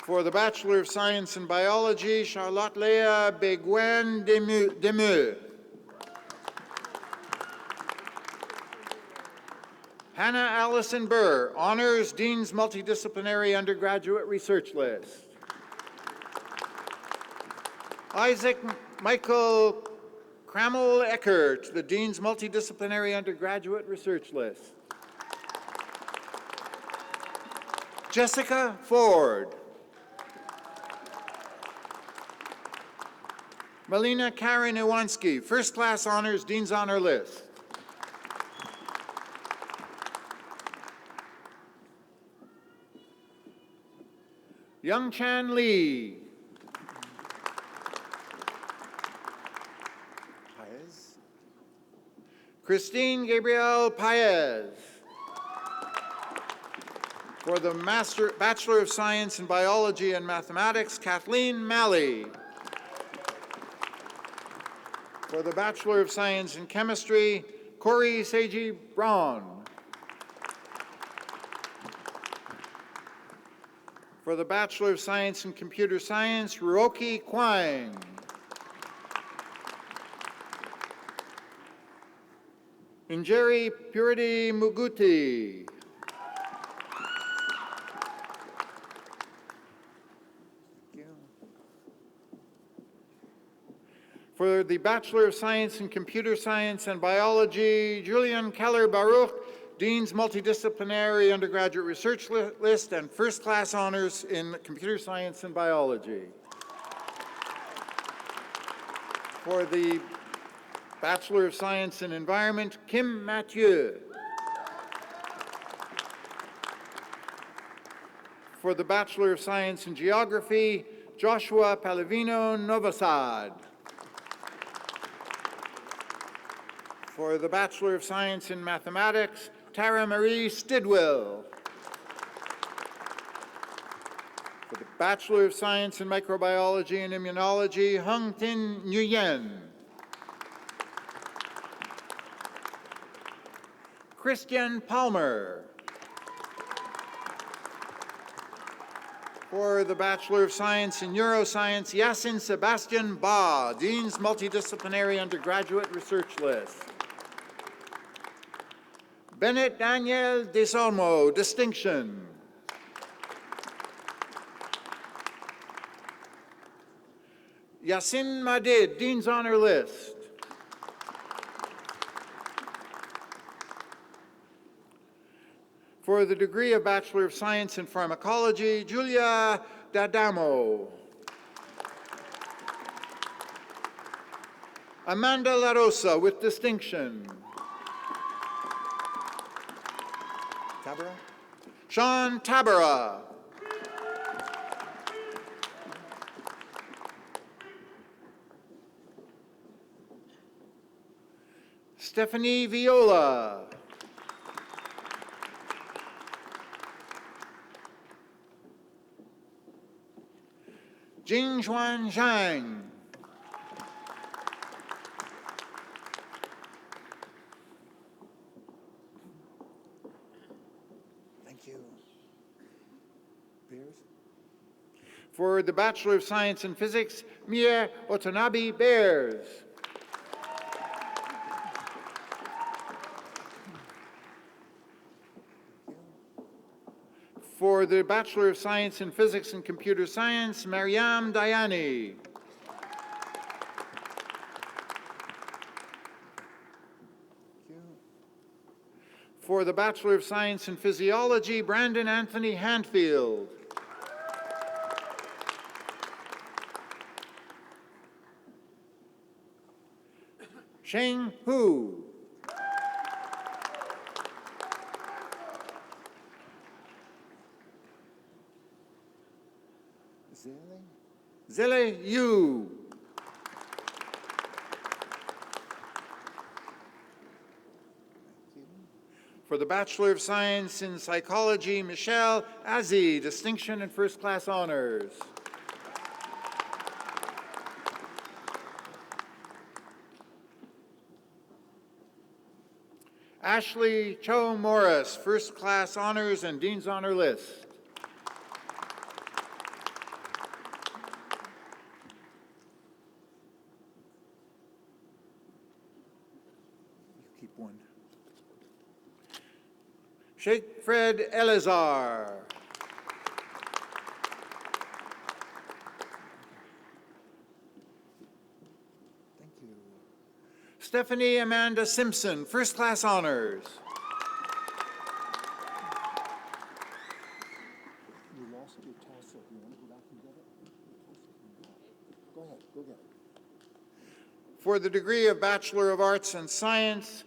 For the Bachelor of Science in Biology, Charlotte Léa Beguen Demeux. Hannah Allison Burr, honors Dean's Multidisciplinary Undergraduate Research List. Isaac Michael Kramel Eckert, the Dean's Multidisciplinary Undergraduate Research List. Jessica Ford. Melina Karen Iwanski, first-class honors, Dean's Honor List. Young Chan Lee. Paez. Christine Gabrielle Paez. For the Bachelor of Science in Biology and Mathematics, Kathleen Malley. For the Bachelor of Science in Chemistry, Corey Seiji Braun. For the Bachelor of Science in Computer Science, Ruoki Kwang. Injeri Purity Muguti. For the Bachelor of Science in Computer Science and Biology, Julian Keller Baruch, Dean's Multidisciplinary Undergraduate Research List and first-class honors in Computer Science and Biology. For the Bachelor of Science in Environment, Kim Mathieu. For the Bachelor of Science in Geography, Joshua Palavino Novosad. For the Bachelor of Science in Mathematics, Tara Marie Stidwell. For the Bachelor of Science in Microbiology and Immunology, Hung Tin Nguyen. Christian Palmer. For the Bachelor of Science in Neuroscience, Yasin Sebastian Ba, Dean's Multidisciplinary Undergraduate Research List. Bennett Daniel Desalmo, distinction. Yasin Madid, Dean's Honor List. For the degree of Bachelor of Science in Pharmacology, Julia D'Adamo. Amanda La Rosa, with distinction. Tabara? Sean Tabara. Stephanie Viola. Jingxuan Zhang. Bears. For the Bachelor of Science in Physics, Mie Otanabe Bears. For the Bachelor of Science in Physics and Computer Science, Mariam Dayani. For the Bachelor of Science in Physiology, Brandon Anthony Handfield. Sheng Hu. Zele Yu. For the Bachelor of Science in Psychology, Michelle Azzi, Distinction and First Class Honors. Ashley Cho Morris, First Class Honors and Dean's Honor List. Keep one. Sheikh Fred Elazar. Thank you. Stephanie Amanda Simpson, First Class Honors. You lost your tassel. You want to go back and get it? Go ahead, go get it. For the degree of Bachelor of Arts and Science,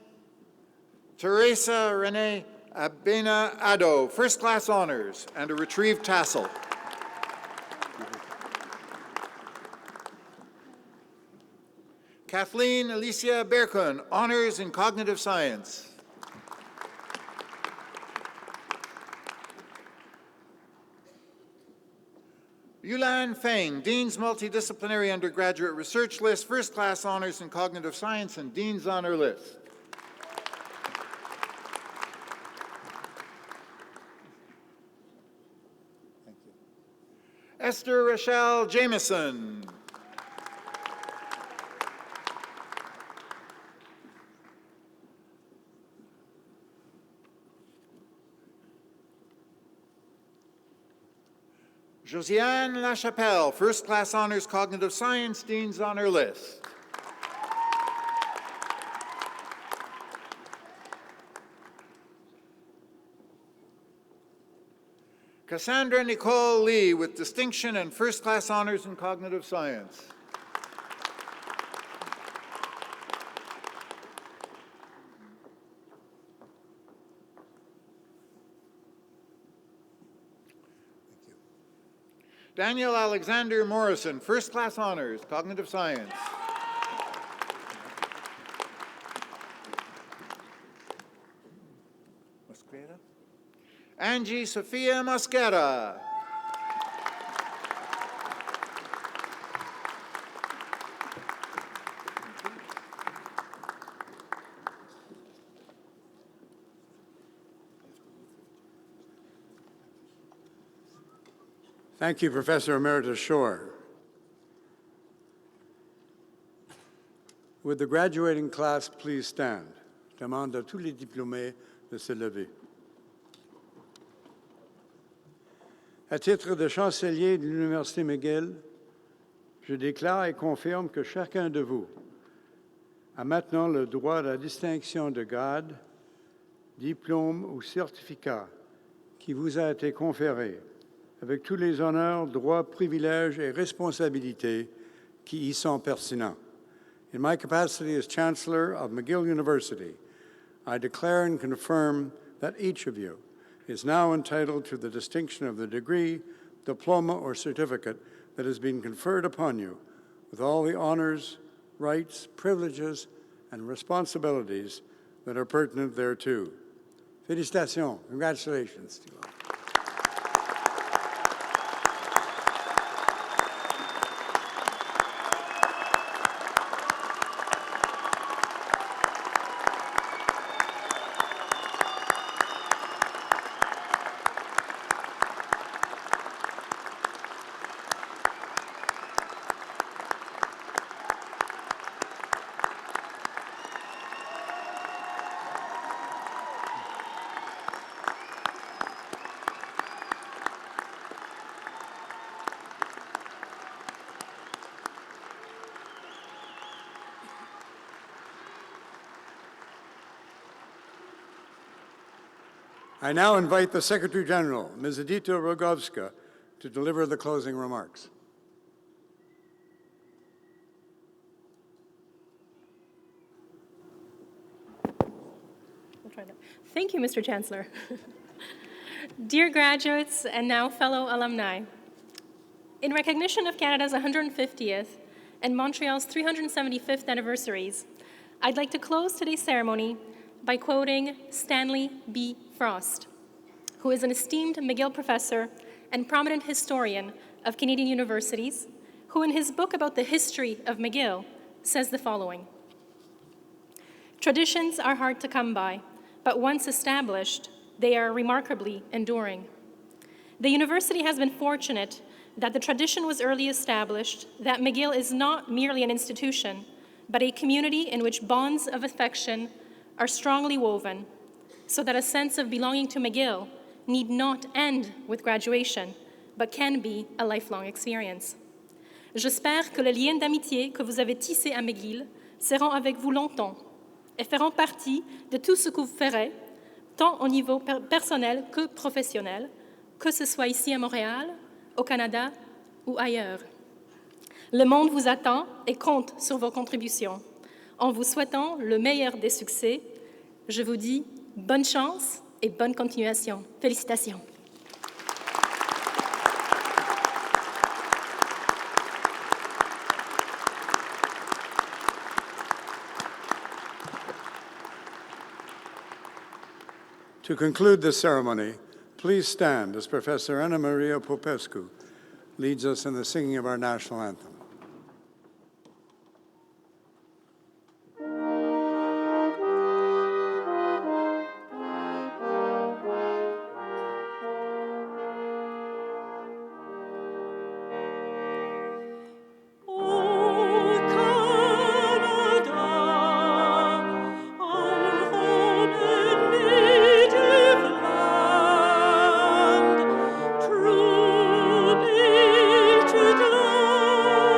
Teresa Renee Abena Addo, First Class Honors, and a retrieved tassel. Kathleen Alicia Berkun, Honors in Cognitive Science. Yulan Feng, Dean's Multidisciplinary Undergraduate Research List, First Class Honors in Cognitive Science, and Dean's Honor List. Thank you. Esther Rochelle Jameson. Josiane Lachapelle, First Class Honors Cognitive Science, Dean's Honor List. Cassandra Nicole Lee with distinction and First Class Honors in Cognitive Science. Daniel Alexander Morrison, First Class Honors, Cognitive Science. Mosquera. Angie Sophia Mosquera. Thank you, Professor Emeritus Shore. Would the graduating class please stand? Je demande à tous les diplômés de se lever. À titre de chancelier de l'Université McGill, je déclare et confirme que chacun de vous a maintenant le droit à la distinction de grade, diplôme ou certificat qui vous a été conféré, avec tous les honneurs, droits, privilèges et responsabilités qui y sont pertinents. In my capacity as Chancellor of McGill University, I declare and confirm that each of you is now entitled to the distinction of the degree, diploma, or certificate that has been conferred upon you, with all the honors, rights, privileges, and responsibilities that are pertinent thereto. Félicitations. Congratulations to you all. I now invite the Secretary General, Ms. Edyta Rogovska, to deliver the closing remarks. Thank you, Mr. Chancellor. Dear graduates and now fellow alumni, in recognition of Canada's 150th and Montreal's 375th anniversaries, I'd like to close today's ceremony by quoting Stanley B. Frost, who is an esteemed McGill professor and prominent historian of Canadian universities, who in his book about the history of McGill says the following: "Traditions are hard to come by, but once established, they are remarkably enduring. The university has been fortunate that the tradition was early established, that McGill is not merely an institution, but a community in which bonds of affection are strongly woven, so that a sense of belonging to McGill need not end with graduation, but can be a lifelong experience. J'espère que les liens d'amitié que vous avez tissés à McGill seront avec vous longtemps et feront partie de tout ce que vous ferez, tant au niveau personnel que professionnel, que ce soit ici à Montréal, au Canada ou ailleurs. Le monde vous attend et compte sur vos contributions. En vous souhaitant le meilleur des succès, je vous dis bonne chance et bonne continuation. Félicitations. To conclude this ceremony, please stand as Professor Ana Maria Popescu leads us in the singing of our national anthem. True be to glory.